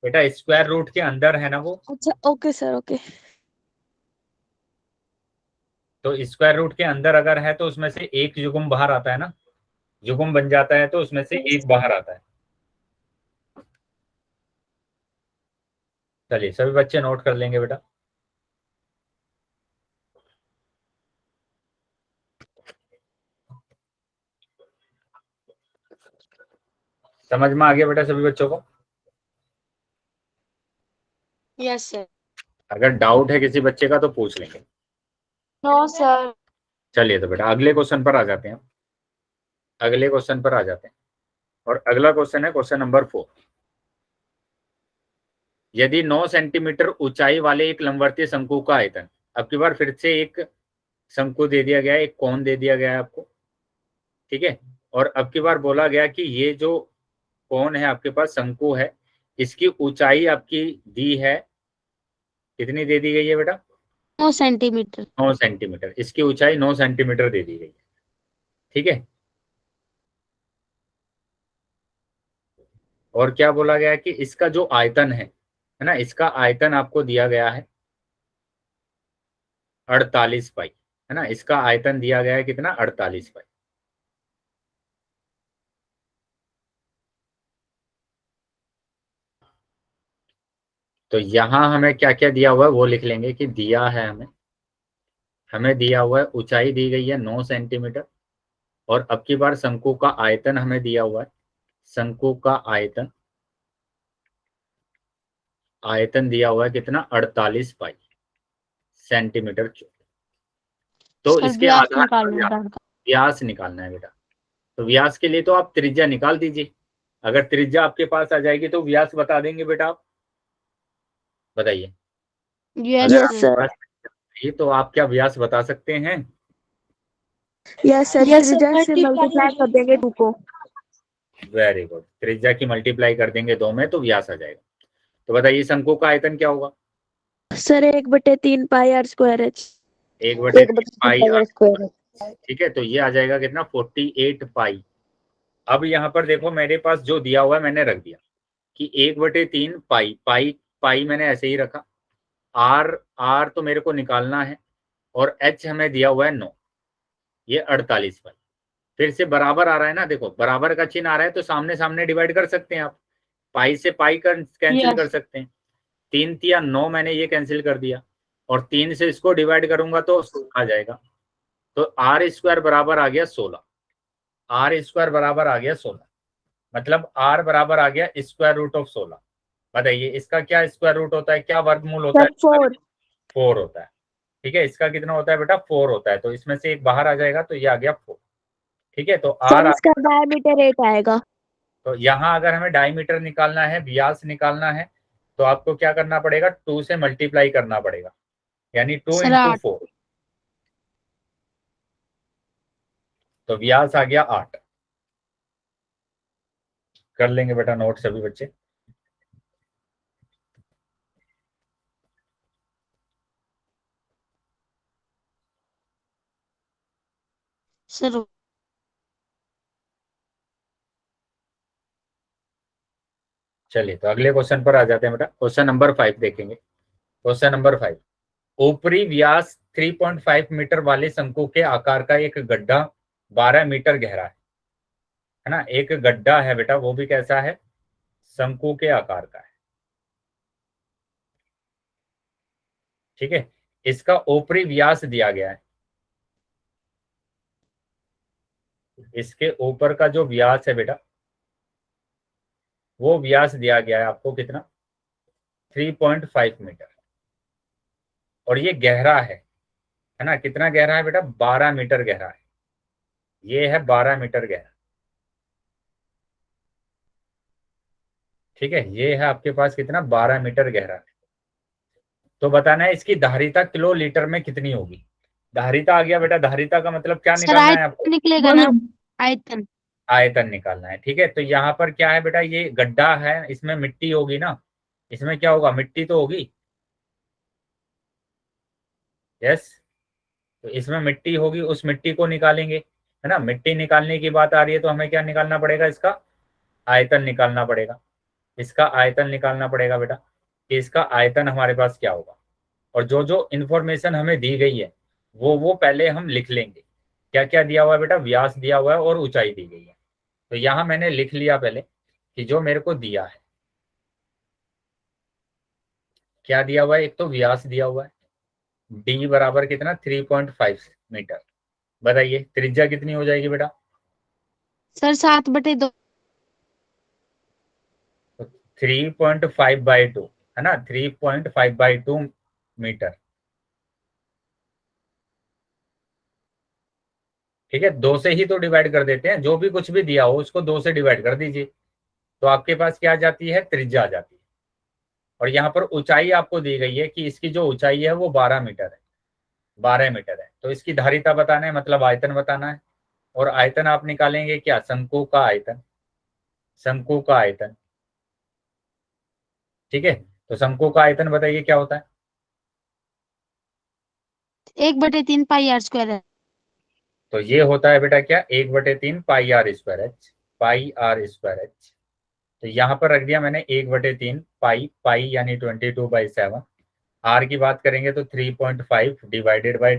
बेटा स्क्वायर रूट के अंदर है ना वो, अच्छा ओके सर ओके। तो स्क्वायर रूट के अंदर अगर है तो उसमें से एक युग्म बाहर आता है ना, युग्म बन जाता है तो उसमें से एक बाहर आता है। चलिए सभी बच्चे नोट कर लेंगे बेटा। समझ में आ गया बेटा सभी बच्चों को? Yes sir. अगर डाउट है किसी बच्चे का तो पूछ लेंगे। No sir. चलिए तो बेटा अगले क्वेश्चन पर आ जाते हैं। अगले क्वेश्चन पर आ जाते हैं, और अगला क्वेश्चन है क्वेश्चन नंबर 4। यदि 9 सेंटीमीटर ऊंचाई वाले एक लंबवर्तीय शंकु का आयतन, अब की बार फिर से एक शंकु दे दिया गया है, एक कोण दे दिया गया है आपको, ठीक है, और अब की बार बोला गया कि ये जो कोण है आपके पास, शंकु है, इसकी ऊंचाई आपकी दी है, कितनी दे दी गई है बेटा? 9 सेंटीमीटर। 9 सेंटीमीटर। इसकी ऊंचाई 9 सेंटीमीटर दे दी गई है, ठीक है। और क्या बोला गया है कि इसका जो आयतन है ना, इसका आयतन आपको दिया गया है 48 पाई, है ना, इसका आयतन दिया गया है कितना, 48 पाई। तो यहां हमें क्या क्या दिया हुआ है वो लिख लेंगे कि दिया है हमें दिया हुआ है ऊंचाई दी गई है 9 सेंटीमीटर, और अब की बार शंकु का आयतन हमें दिया हुआ है, शंकु का आयतन दिया हुआ है कितना, 48 पाई सेंटीमीटर क्यूब। तो सर इसके व्यास आधार पर निकालना था। व्यास निकालना है बेटा। तो व्यास के लिए तो आप त्रिज्या निकाल दीजिए। अगर त्रिज्या आपके पास आ जाएगी तो व्यास बता देंगे बेटा आप, बताइए। यस अगर यस आपके सर। पास त्रिज्या है, तो आप क्या व्यास बता सकते हैं? यस सर यस त्रिज्या सर से मल्टीप्लाई कर देंगे 2 को। वेरी गुड, त्रिज्या की मल्टीप्लाई कर देंगे 2 में तो व्यास आ जाएगा। तो बताइए शंकु का आयतन क्या होगा? Sir 1/3 pi are square H. 1/3 pi are square, ठीक है। तो ये आ जाएगा कितना, 48 पाई। अब यहाँ पर देखो मेरे पास जो दिया हुआ है मैंने रख दिया कि 1/3 पाई, पाई मैंने ऐसे ही रखा। आर तो मेरे को निकालना है, और एच हमें दिया हुआ है 9, ये 48 पाई। फिर से बराबर आ रहा है ना, देखो बराबर का चिन्ह आ रहा है तो सामने सामने डिवाइड कर सकते हैं आप, पाई से पाई कैंसिल कर यस सकते हैं। 3 तिया 9 मैंने ये कैंसिल कर दिया, और 3 से इसको डिवाइड करूंगा तो आ जाएगा। तो आर स्क्वायर बराबर आ गया 16। आर स्क्वायर बराबर आ गया 16, मतलब आर बराबर आ गया स्क्वायर रूट ऑफ 16। बताइए इसका क्या स्क्वायर रूट होता है, क्या वर्गमूल होता सर है? 4। 4 होता है, ठीक है। इसका कितना होता है बेटा, 4 होता है, तो इसमें से एक बाहर आ जाएगा तो ये आ गया 4, ठीक है। तो सर आर, इसका डायमीटर 8 आएगा। तो यहाँ अगर हमें डायमीटर निकालना है, व्यास निकालना है, तो आपको क्या करना पड़ेगा, 2 से मल्टीप्लाई करना पड़ेगा, यानी 2 सर इंटू 8। 4। तो व्यास आ गया 8। कर लेंगे बेटा नोट सभी बच्चे। सर चलिए तो अगले क्वेश्चन पर आ जाते हैं बेटा। क्वेश्चन नंबर 5 देखेंगे। क्वेश्चन नंबर 5, ऊपरी व्यास 3.5 मीटर वाले शंकु के आकार का एक गड्ढा 12 मीटर गहरा है ना, एक गड्ढा है बेटा, वो भी कैसा है, शंकु के आकार का है, ठीक है। इसका ऊपरी व्यास दिया गया है, इसके ऊपर का जो व्यास है बेटा वो व्यास दिया गया है आपको कितना, 3.5 मीटर। और ये गहरा है ना, कितना गहरा है बेटा, 12 मीटर गहरा है, ये है 12 मीटर गहरा। ठीक है, ये है आपके पास कितना, 12 मीटर गहरा है। तो बताना है इसकी धारिता किलो लीटर में कितनी होगी। धारिता आ गया बेटा, धारिता का मतलब क्या सर निकालना है आयतन आपको, निकलेगा ना, आयतन। आयतन निकालना है। ठीक है, तो यहाँ पर क्या है बेटा, ये गड्ढा है, इसमें मिट्टी होगी ना, इसमें क्या होगा, मिट्टी तो होगी, यस। तो इसमें मिट्टी होगी, उस मिट्टी को निकालेंगे, है ना। मिट्टी निकालने की बात आ रही है तो हमें क्या निकालना पड़ेगा, इसका आयतन निकालना पड़ेगा, इसका आयतन निकालना पड़ेगा बेटा, कि इसका आयतन हमारे पास क्या होगा। और जो जो इन्फॉर्मेशन हमें दी गई है वो पहले हम लिख लेंगे। क्या क्या दिया हुआ है बेटा, व्यास दिया हुआ है और ऊंचाई दी गई है। तो यहाँ मैंने लिख लिया पहले कि जो मेरे को दिया है, क्या दिया हुआ है, एक तो व्यास दिया हुआ है, डी बराबर कितना, 3.5 मीटर। बताइए त्रिज्या कितनी हो जाएगी बेटा, सर 7/2। तो 3.5/2 है ना, 3.5/2 मीटर। ठीक है, दो से ही तो डिवाइड कर देते हैं, जो भी कुछ भी दिया हो उसको दो से डिवाइड कर दीजिए, तो आपके पास क्या आ जाती है, त्रिज्या आ जाती है। और यहाँ पर ऊंचाई आपको दी गई है कि इसकी जो ऊंचाई है वो 12 मीटर है, 12 मीटर है। तो इसकी धारिता बताना है, मतलब आयतन बताना है। और आयतन आप निकालेंगे क्या, शंकु का आयतन, शंकु का आयतन। ठीक है, तो शंकु का आयतन बताइए क्या होता है। 1/3 पाई आर स्क्वायर है। तो ये होता है बेटा क्या, 1/3 pi are square H, pi are square H. तो यहाँ पर रख दिया मैंने 1/3 पाई, पाई यानी 22/7। आर की बात करेंगे तो 3.5 डिवाइडेड बाई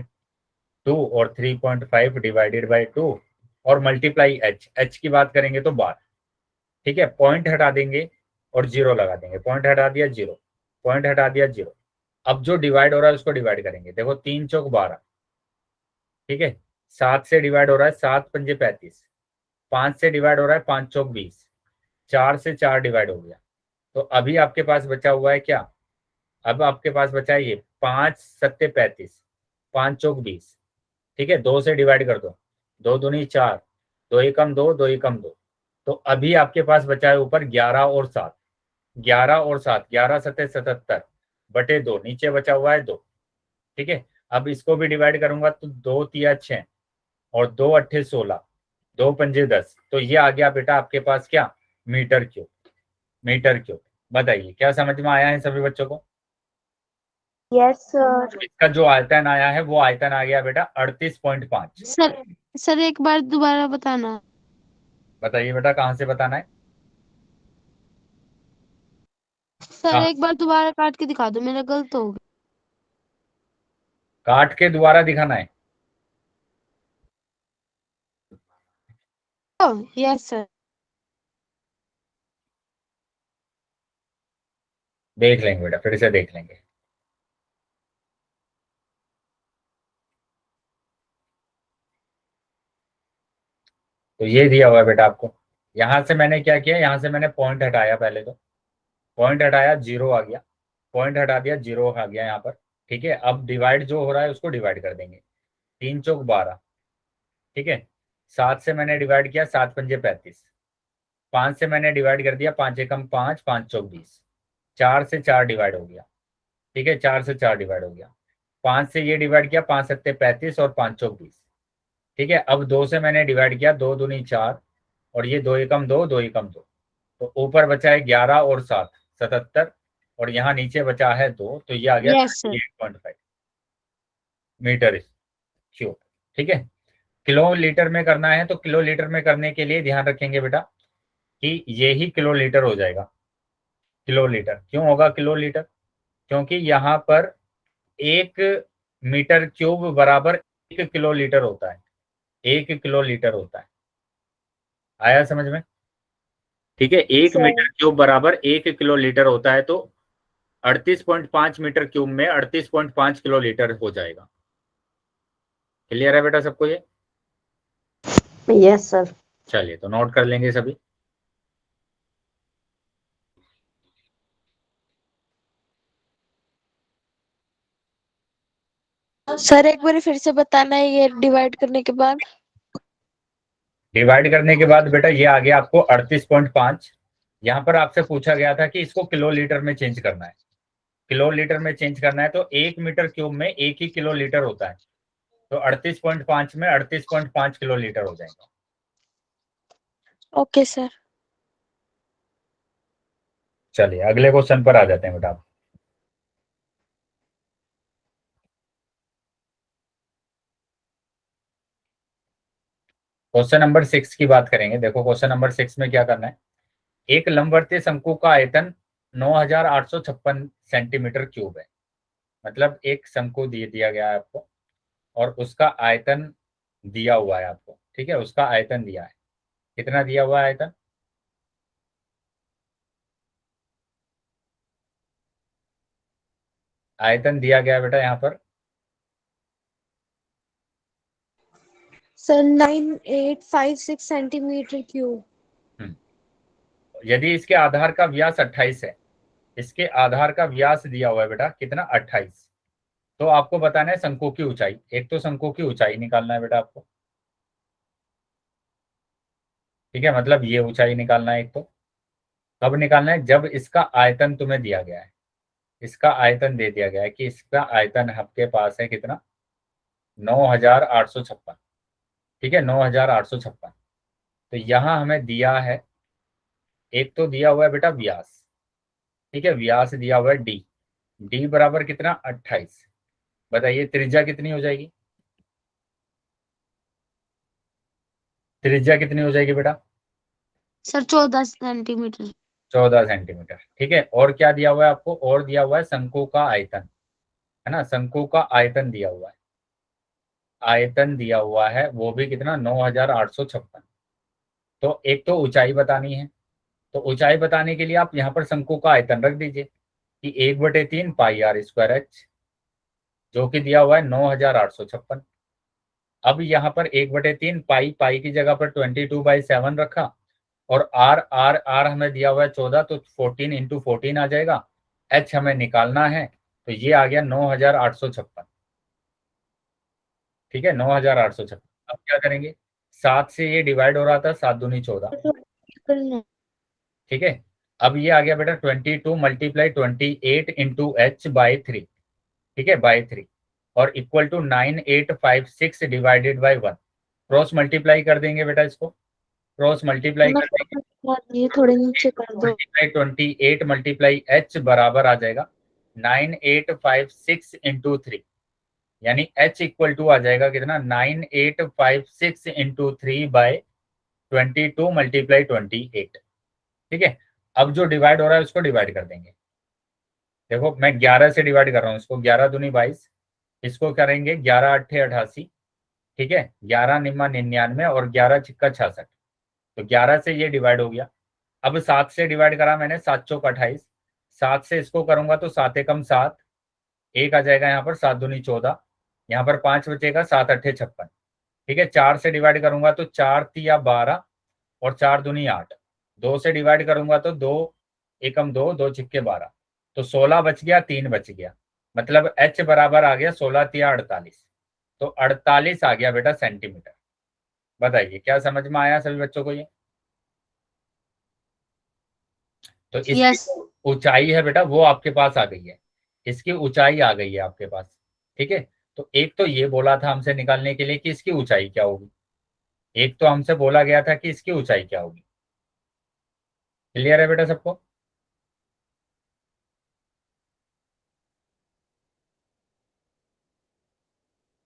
2 और 3.5 डिवाइडेड बाई 2 और मल्टीप्लाई एच, एच की बात करेंगे तो 12। ठीक है, पॉइंट हटा देंगे और जीरो लगा देंगे, पॉइंट हटा दिया जीरो, पॉइंट हटा दिया जीरो। अब जो डिवाइड हो रहा है उसको डिवाइड करेंगे, देखो 3 चौक 12। ठीक है, 7 से डिवाइड हो रहा है, 7 पंजे 35, 5 से डिवाइड हो रहा है, 5 चौक 20, 4 से 4 डिवाइड हो गया। तो अभी आपके पास बचा हुआ है क्या, अब आपके पास बचा है ये 5 सत्ते 35, 5 चौक 20। ठीक है, 2 से डिवाइड कर दो, 2 दूनी 4, 2 एकम 2, 2 एकम 2। तो अभी आपके पास बचा है ऊपर 11 और 7, 11 और 7, 11 सत्ते 77 बटे 2, नीचे बचा हुआ है 2। ठीक है, अब इसको भी डिवाइड करूंगा तो 2 तिया 6 और 2 अट्ठे 16, 2 पंजे 10। तो ये आ गया बेटा आपके पास क्या, मीटर क्यूब, मीटर क्यूब। बताइए क्या समझ में आया है सभी बच्चों को। Yes sir. इसका जो आयतन आया है वो आयतन आ गया बेटा 38.5। सर एक बार दोबारा बताना। बताइए बेटा कहाँ से बताना है, सर कहाँ, एक बार दोबारा काट के दिखा दो, मेरा गलत हो काट के दोबारा दिखाना है। गया। Yes sir. देख लेंगे बेटा, फिर से देख लेंगे। तो ये दिया हुआ है बेटा आपको, यहां से मैंने क्या किया, यहां से मैंने पॉइंट हटाया, पहले तो पॉइंट हटाया, जीरो आ गया, पॉइंट हटा दिया, जीरो आ गया यहाँ पर। ठीक है, अब डिवाइड जो हो रहा है उसको डिवाइड कर देंगे, 3 चौक 12। ठीक है, 7 से मैंने डिवाइड किया, 7 पंजे 35, 5 से मैंने डिवाइड कर दिया, 5 एकम 5, 5 चौक 20, 4 से 4 डिवाइड हो गया। ठीक है, 4 से 4 डिवाइड हो गया, 5 से ये डिवाइड किया, 5 सत्ते 35 और 5 चौक 20। ठीक है, अब 2 से मैंने डिवाइड किया, 2 दूनी 4 और ये 2 एकम 2, 2 एकम 2। तो ऊपर बचा है 11 और 7 77 और यहाँ नीचे बचा है 2, तो ये आ गया यस सर। 38.5 metre cube. ठीक है, किलो लीटर में करना है तो किलो लीटर में करने के लिए ध्यान रखेंगे बेटा कि ये ही किलो लीटर हो जाएगा। किलो लीटर क्यों होगा किलो लीटर, क्योंकि यहाँ पर 1 मीटर क्यूब बराबर 1 किलो लीटर होता है, 1 किलो लीटर होता है। आया समझ में। ठीक है, 1 मीटर क्यूब बराबर 1 किलो लीटर होता है। तो 38.5 मीटर क्यूब में 38.5 किलो लीटर हो जाएगा। क्लियर है बेटा सबको ये? Yes sir. चलिए तो नोट कर लेंगे सभी। सर एक बार फिर से बताना है ये डिवाइड करने के बाद। डिवाइड करने के बाद बेटा ये आ गया आपको 38.5। यहाँ पर आपसे पूछा गया था कि इसको किलो लीटर में चेंज करना है। किलो लीटर में चेंज करना है तो 1 मीटर क्यूब में 1 ही किलो लीटर होता है, तो 38.5 में 38.5 किलो लीटर हो जाएगा। Okay sir. चलिए अगले क्वेश्चन पर आ जाते हैं बेटा। क्वेश्चन नंबर 6 की बात करेंगे। देखो क्वेश्चन नंबर 6 में क्या करना है। एक लंबवर्तीय शंकु का आयतन 9856 सेंटीमीटर क्यूब है। मतलब एक शंकु दिया गया है आपको और उसका आयतन दिया हुआ है आपको, ठीक है, उसका आयतन दिया है। कितना दिया हुआ है आयतन? आयतन दिया गया है बेटा यहाँ पर सर 9856 सेंटीमीटर क्यूब। यदि इसके आधार का व्यास 28 है, इसके आधार का व्यास दिया हुआ है बेटा कितना? 28। तो आपको बताना है शंकु की ऊंचाई। एक तो शंकु की ऊंचाई निकालना है बेटा आपको, ठीक है, मतलब ये ऊंचाई निकालना है। एक तो कब निकालना है? जब इसका आयतन तुम्हें दिया गया है। इसका आयतन दे दिया गया है कि इसका आयतन आपके पास है कितना? 9856, ठीक है, 9856। तो यहाँ हमें दिया है, एक तो दिया हुआ है बेटा व्यास, ठीक है, व्यास दिया हुआ है डी। डी बराबर कितना? 28। बताइए त्रिज्या कितनी हो जाएगी? त्रिज्या कितनी हो जाएगी बेटा? Sir 14 centimetre. 14 सेंटीमीटर, ठीक है। और क्या दिया हुआ है आपको? और दिया हुआ है शंकु का आयतन, है ना, शंकु का आयतन दिया हुआ है। आयतन दिया हुआ है वो भी कितना? 9856। तो एक तो ऊंचाई बतानी है, तो ऊंचाई बताने के लिए आप यहाँ पर शंकु का आयतन रख दीजिए कि 1/3 पाई आर स्क्वायर एच, जो कि दिया हुआ है 9856। अब यहाँ पर 1/3 पाई, पाई की जगह पर 22/7 रखा और आर आर आर हमें दिया हुआ है 14, तो 14 इंटू 14 आ जाएगा। एच हमें निकालना है, तो ये आ गया 9856, ठीक है, 9856। अब क्या करेंगे? 7 से ये डिवाइड हो रहा था, 7 दूनी 14, ठीक है। अब ये आ गया बेटा 22 मल्टीप्लाई 28 इंटू एच बाई 3, ठीक है, बाई 3, और equal to 9856 divided by 1। Cross multiply कर देंगे बेटा इसको, क्रॉस मल्टीप्लाई कर देंगे, ये थोड़े नीचे कर दो। मल्टीप्लाई 28 मल्टीप्लाई एच बराबर आ जाएगा 9856 इंटू 3, यानी एच इक्वल टू आ जाएगा कितना? 9856 इंटू 3 बाय 22 मल्टीप्लाई 28, ठीक है। अब जो डिवाइड हो रहा है उसको डिवाइड कर देंगे। देखो मैं 11 से डिवाइड कर रहा हूँ इसको, 11 दूनी 22, इसको करेंगे 11 अट्ठे 88, ठीक है, 11 निम्मा 99 और 11 छिक्का 66, तो 11 से ये डिवाइड हो गया। अब 7 से डिवाइड करा मैंने, 7 चौक 28, 7 से इसको करूंगा तो 7 एकम 7, एक आ जाएगा यहाँ पर, 7 दूनी 14, यहाँ पर 5 बचेगा, 7 अट्ठे 56, ठीक है। 4 से डिवाइड करूंगा तो 4 तिया 12 और 4 दूनी 8, 2 से डिवाइड करूंगा तो 2 एकम 2, 2 छिक्के 12, तो 16 बच गया, 3 बच गया, मतलब एच बराबर आ गया 16 तिया 48, तो 48 आ गया बेटा सेंटीमीटर। बताइए क्या समझ में आया सभी बच्चों को ये? तो इसकी यस। ऊंचाई है बेटा वो आपके पास आ गई है, इसकी ऊंचाई आ गई है आपके पास, ठीक है। तो एक तो ये बोला था हमसे निकालने के लिए कि इसकी ऊंचाई क्या होगी, एक तो हमसे बोला गया था कि इसकी ऊंचाई क्या होगी। क्लियर है बेटा सबको?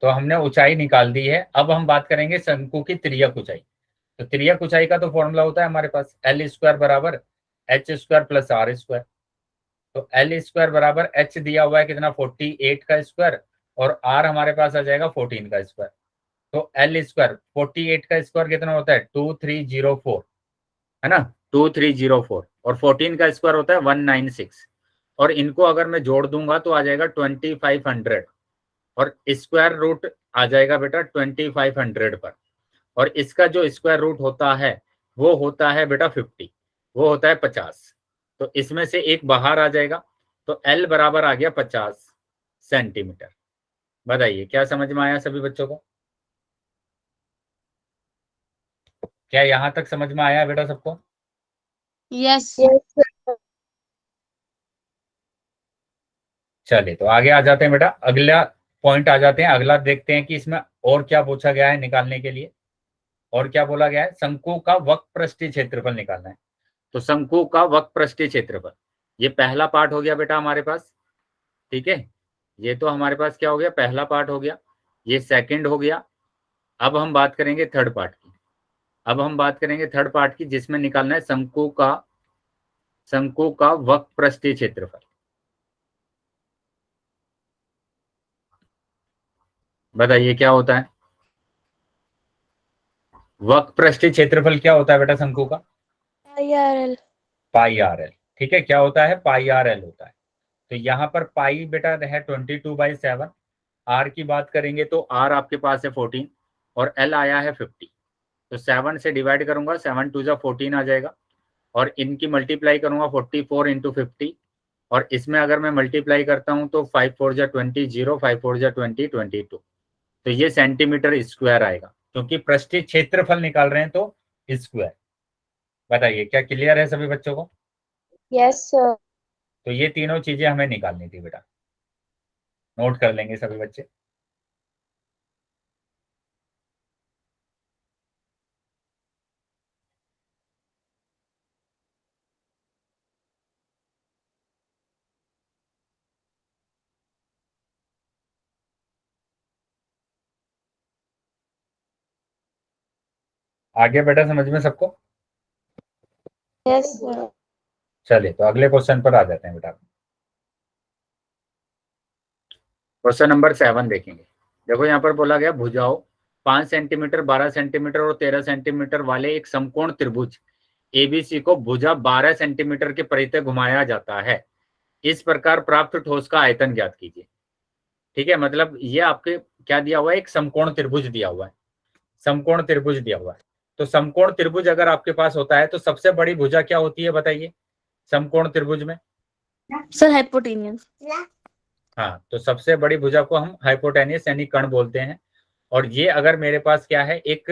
तो हमने ऊंचाई निकाल दी है। अब हम बात करेंगे शंकु की तिर्यक ऊंचाई। तो तिर्यक ऊंचाई का तो फॉर्मूला होता है हमारे पास एल स्क्वायर बराबर h square plus r square. तो एल स्क्वायर बराबर एच दिया हुआ है कितना? 48 का स्क्वायर, और आर हमारे पास आ जाएगा 14 का स्क्वायर। तो एल स्क्वायर 48 का स्क्वायर कितना होता है? 2304, है ना, 2304, और 14 का स्क्वायर होता है 196। और इनको अगर मैं जोड़ दूंगा तो आ जाएगा 2500 और स्क्वायर रूट आ जाएगा बेटा 2500 पर, और इसका जो स्क्वायर रूट होता है वो होता है बेटा 50, वो होता है 50। तो इसमें से एक बाहर आ जाएगा, तो L बराबर आ गया 50 सेंटीमीटर। बताइए क्या समझ में आया सभी बच्चों को? क्या यहां तक समझ में आया बेटा सबको? यस। चलिए तो आगे आ जाते हैं बेटा, अगला पॉइंट आ जाते हैं, अगला देखते हैं कि इसमें और क्या पूछा गया है निकालने के लिए। और क्या बोला गया है? शंकु का वक्र पृष्ठीय क्षेत्रफल निकालना है। तो शंकु का वक्र पृष्ठीय क्षेत्रफल, ये पहला पार्ट हो गया बेटा हमारे पास, ठीक है। ये तो हमारे पास क्या हो गया, पहला पार्ट हो गया, ये सेकंड हो गया। अब हम बात करेंगे थर्ड पार्ट की, अब हम बात करेंगे थर्ड पार्ट की, जिसमें निकालना है शंकु का वक्र पृष्ठीय क्षेत्रफल। बताइए क्या होता है वक्र पृष्ठीय क्षेत्रफल? क्या होता है बेटा शंकु का? IRL। पाई आर एल, ठीक है। क्या होता है? पाई आर एल होता है। तो यहाँ पर पाई बेटा है 22/7, आर की बात करेंगे तो आर आपके पास है 14 और एल आया है 50। तो 7 से डिवाइड करूंगा, 7 2 14 आ जाएगा, और इनकी मल्टीप्लाई करूंगा 44 इंटू 50, और इसमें अगर मैं मल्टीप्लाई करता हूं तो 5 4 20, 0 5 4 20, 22। तो ये सेंटीमीटर स्क्वायर आएगा, क्योंकि पृष्ठीय क्षेत्रफल निकाल रहे हैं तो स्क्वायर। बताइए क्या क्लियर है सभी बच्चों को? Yes sir. तो ये तीनों चीजें हमें निकालनी थी बेटा, नोट कर लेंगे सभी बच्चे। आगे बेटा समझ में सबको? Yes sir. चलिए तो अगले क्वेश्चन पर आ जाते हैं बेटा। क्वेश्चन नंबर 7 देखेंगे। देखो यहाँ पर बोला गया भुजाओं 5 सेंटीमीटर, 12 सेंटीमीटर और 13 सेंटीमीटर वाले एक समकोण त्रिभुज एबीसी को भुजा 12 सेंटीमीटर के परितः घुमाया जाता है। इस प्रकार प्राप्त ठोस का आयतन ज्ञात कीजिए। ठीक है, मतलब ये आपके क्या दिया हुआ है, एक समकोण त्रिभुज दिया हुआ है, समकोण त्रिभुज दिया हुआ है। तो समकोण त्रिभुज अगर आपके पास होता है तो सबसे बड़ी भुजा क्या होती है बताइए समकोण त्रिभुज में? Sir hypotenuse. हाँ, तो सबसे बड़ी भुजा को हम हाइपोटेनियस यानी कर्ण बोलते हैं। और ये अगर मेरे पास क्या है, एक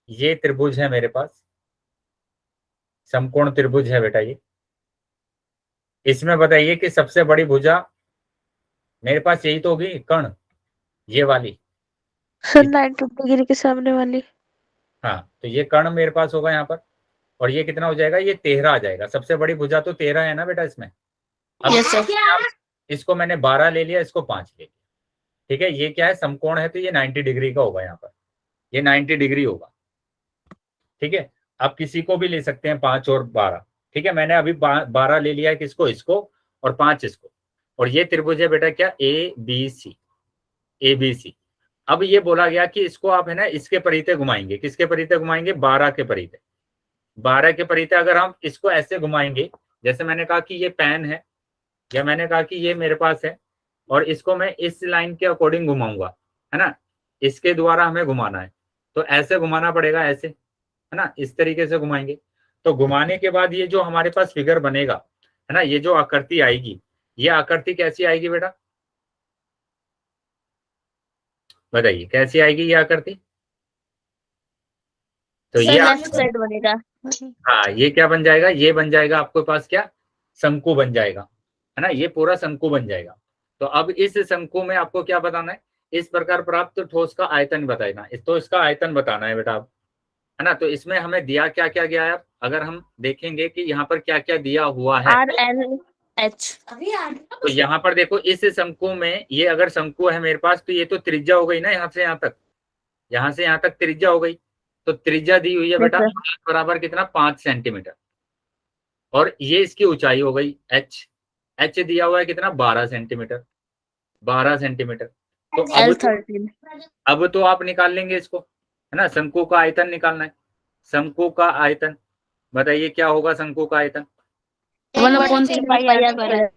ये त्रिभुज है मेरे पास, समकोण त्रिभुज है बेटा ये। इसमें बताइए कि सबसे बड़ी भुजा मेरे पास यही तो होगी, कर्ण, ये वाली। सर 90 डिग्री के सामने वाली। हाँ, तो ये कर्ण मेरे पास होगा यहाँ पर, और ये कितना हो जाएगा, ये 13 आ जाएगा। सबसे बड़ी भुजा तो 13 है ना बेटा इसमें। अब यस सर। इसको मैंने 12 ले लिया, इसको 5 ले लिया, ठीक है। ये क्या है, समकोण है तो ये 90 डिग्री का होगा, यहाँ पर ये 90 डिग्री होगा, ठीक है। आप किसी को भी ले सकते हैं 5 और 12, ठीक है। मैंने अभी 12 ले लिया है, किसको, इसको, और 5 इसको। और ये त्रिभुज है बेटा क्या, A B C, A B C. अब ये बोला गया कि इसको आप है ना इसके परितः घुमाएंगे, किसके परितः घुमाएंगे, 12 के परितः। 12 के परितः अगर हम इसको ऐसे घुमाएंगे, जैसे मैंने कहा कि ये पेन है, या मैंने कहा कि ये मेरे पास है, और इसको मैं इस लाइन के अकॉर्डिंग घुमाऊंगा, है ना, इसके द्वारा हमें घुमाना है, तो ऐसे घुमाना पड़ेगा, ऐसे, है ना, इस तरीके से घुमाएंगे। तो घुमाने के बाद ये जो हमारे पास फिगर बनेगा, है ना, ये जो आकृति आएगी, ये आकृति कैसी आएगी बेटा, बताइए कैसी आएगी ये आकृति? तो ये लेफ्ट साइड बनेगा। हाँ, ये क्या बन जाएगा, ये बन जाएगा आपके पास क्या, शंकु बन जाएगा, है ना, ये पूरा शंकु बन जाएगा। तो अब इस शंकु में आपको क्या बताना है, इस प्रकार प्राप्त ठोस का आयतन बताना है, तो इसका आयतन बताना है बेटा, है ना। तो इसमें हमें दिया क्या क्या गया है, अगर हम देखेंगे कि यहाँ पर क्या क्या दिया हुआ है, RLH। तो यहाँ पर देखो इस शंकु में, ये अगर शंकु है मेरे पास, तो ये तो त्रिज्या हो गई ना, यहाँ से यहाँ तक, यहाँ से यहाँ तक त्रिज्या हो गई। तो त्रिज्या दी हुई है बेटा बराबर कितना, 5 सेंटीमीटर, और ये इसकी ऊंचाई हो गई h, h दिया हुआ है कितना, 12 सेंटीमीटर, 12 सेंटीमीटर। तो अब तो आप निकाल लेंगे इसको, है ना, शंकु का आयतन निकालना है। शंकु का आयतन बताइए क्या होगा, शंकु का आयतन 1/3 pi r square.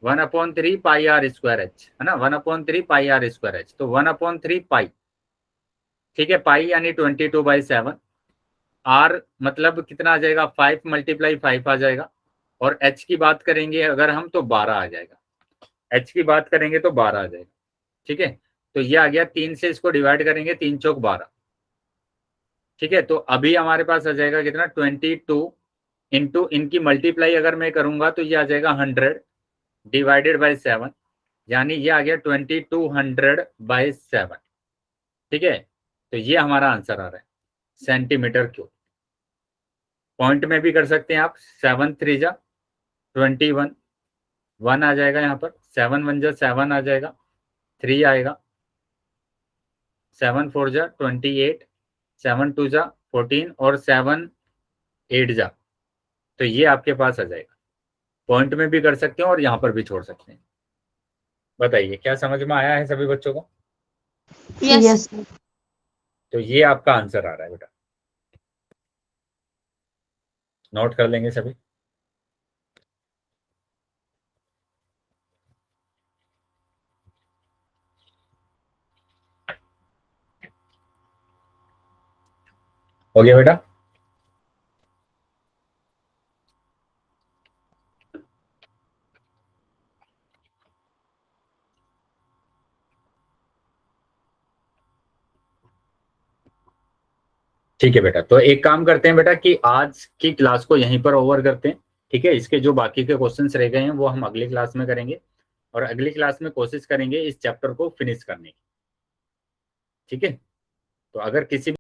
1/3 pi are square h, है ना, 1/3 पाई आर स्क्वायर एच, तो 1/3 पाई, ठीक है, पाई यानी 22/7, आर मतलब कितना आ जाएगा, 5 × 5 आ जाएगा, और एच की बात करेंगे अगर हम तो 12 आ जाएगा, एच की बात करेंगे तो 12 आ जाएगा, ठीक है। तो ये आ गया, 3 से इसको डिवाइड करेंगे, 3 चौक 12, ठीक है। तो अभी हमारे पास आ जाएगा कितना, 22 इंटू इनकी मल्टीप्लाई अगर मैं करूंगा तो ये आ जाएगा 100 डिवाइडेड बाई 7, यानी ये आ गया 2200/7, ठीक है। तो ये हमारा आंसर आ रहा है सेंटीमीटर क्यूब। पॉइंट में भी कर सकते हैं आप, 7 3 जा 21, 1 आ जाएगा यहाँ पर, 7 1 जा 7 आ जाएगा, 3 आएगा, 7 4 जा 28, 7 2 जा 14 और 7 8 जा, तो ये आपके पास आ जाएगा। पॉइंट में भी कर सकते हैं और यहाँ पर भी छोड़ सकते हैं। बताइए क्या समझ में आया है सभी बच्चों को? यस। तो ये आपका आंसर आ रहा है बेटा, नोट कर लेंगे सभी। हो गया बेटा? ठीक है बेटा, तो एक काम करते हैं बेटा कि आज की क्लास को यहीं पर ओवर करते हैं, ठीक है। इसके जो बाकी के क्वेश्चंस रह गए हैं वो हम अगली क्लास में करेंगे, और अगली क्लास में कोशिश करेंगे इस चैप्टर को फिनिश करने की, ठीक है। तो अगर किसी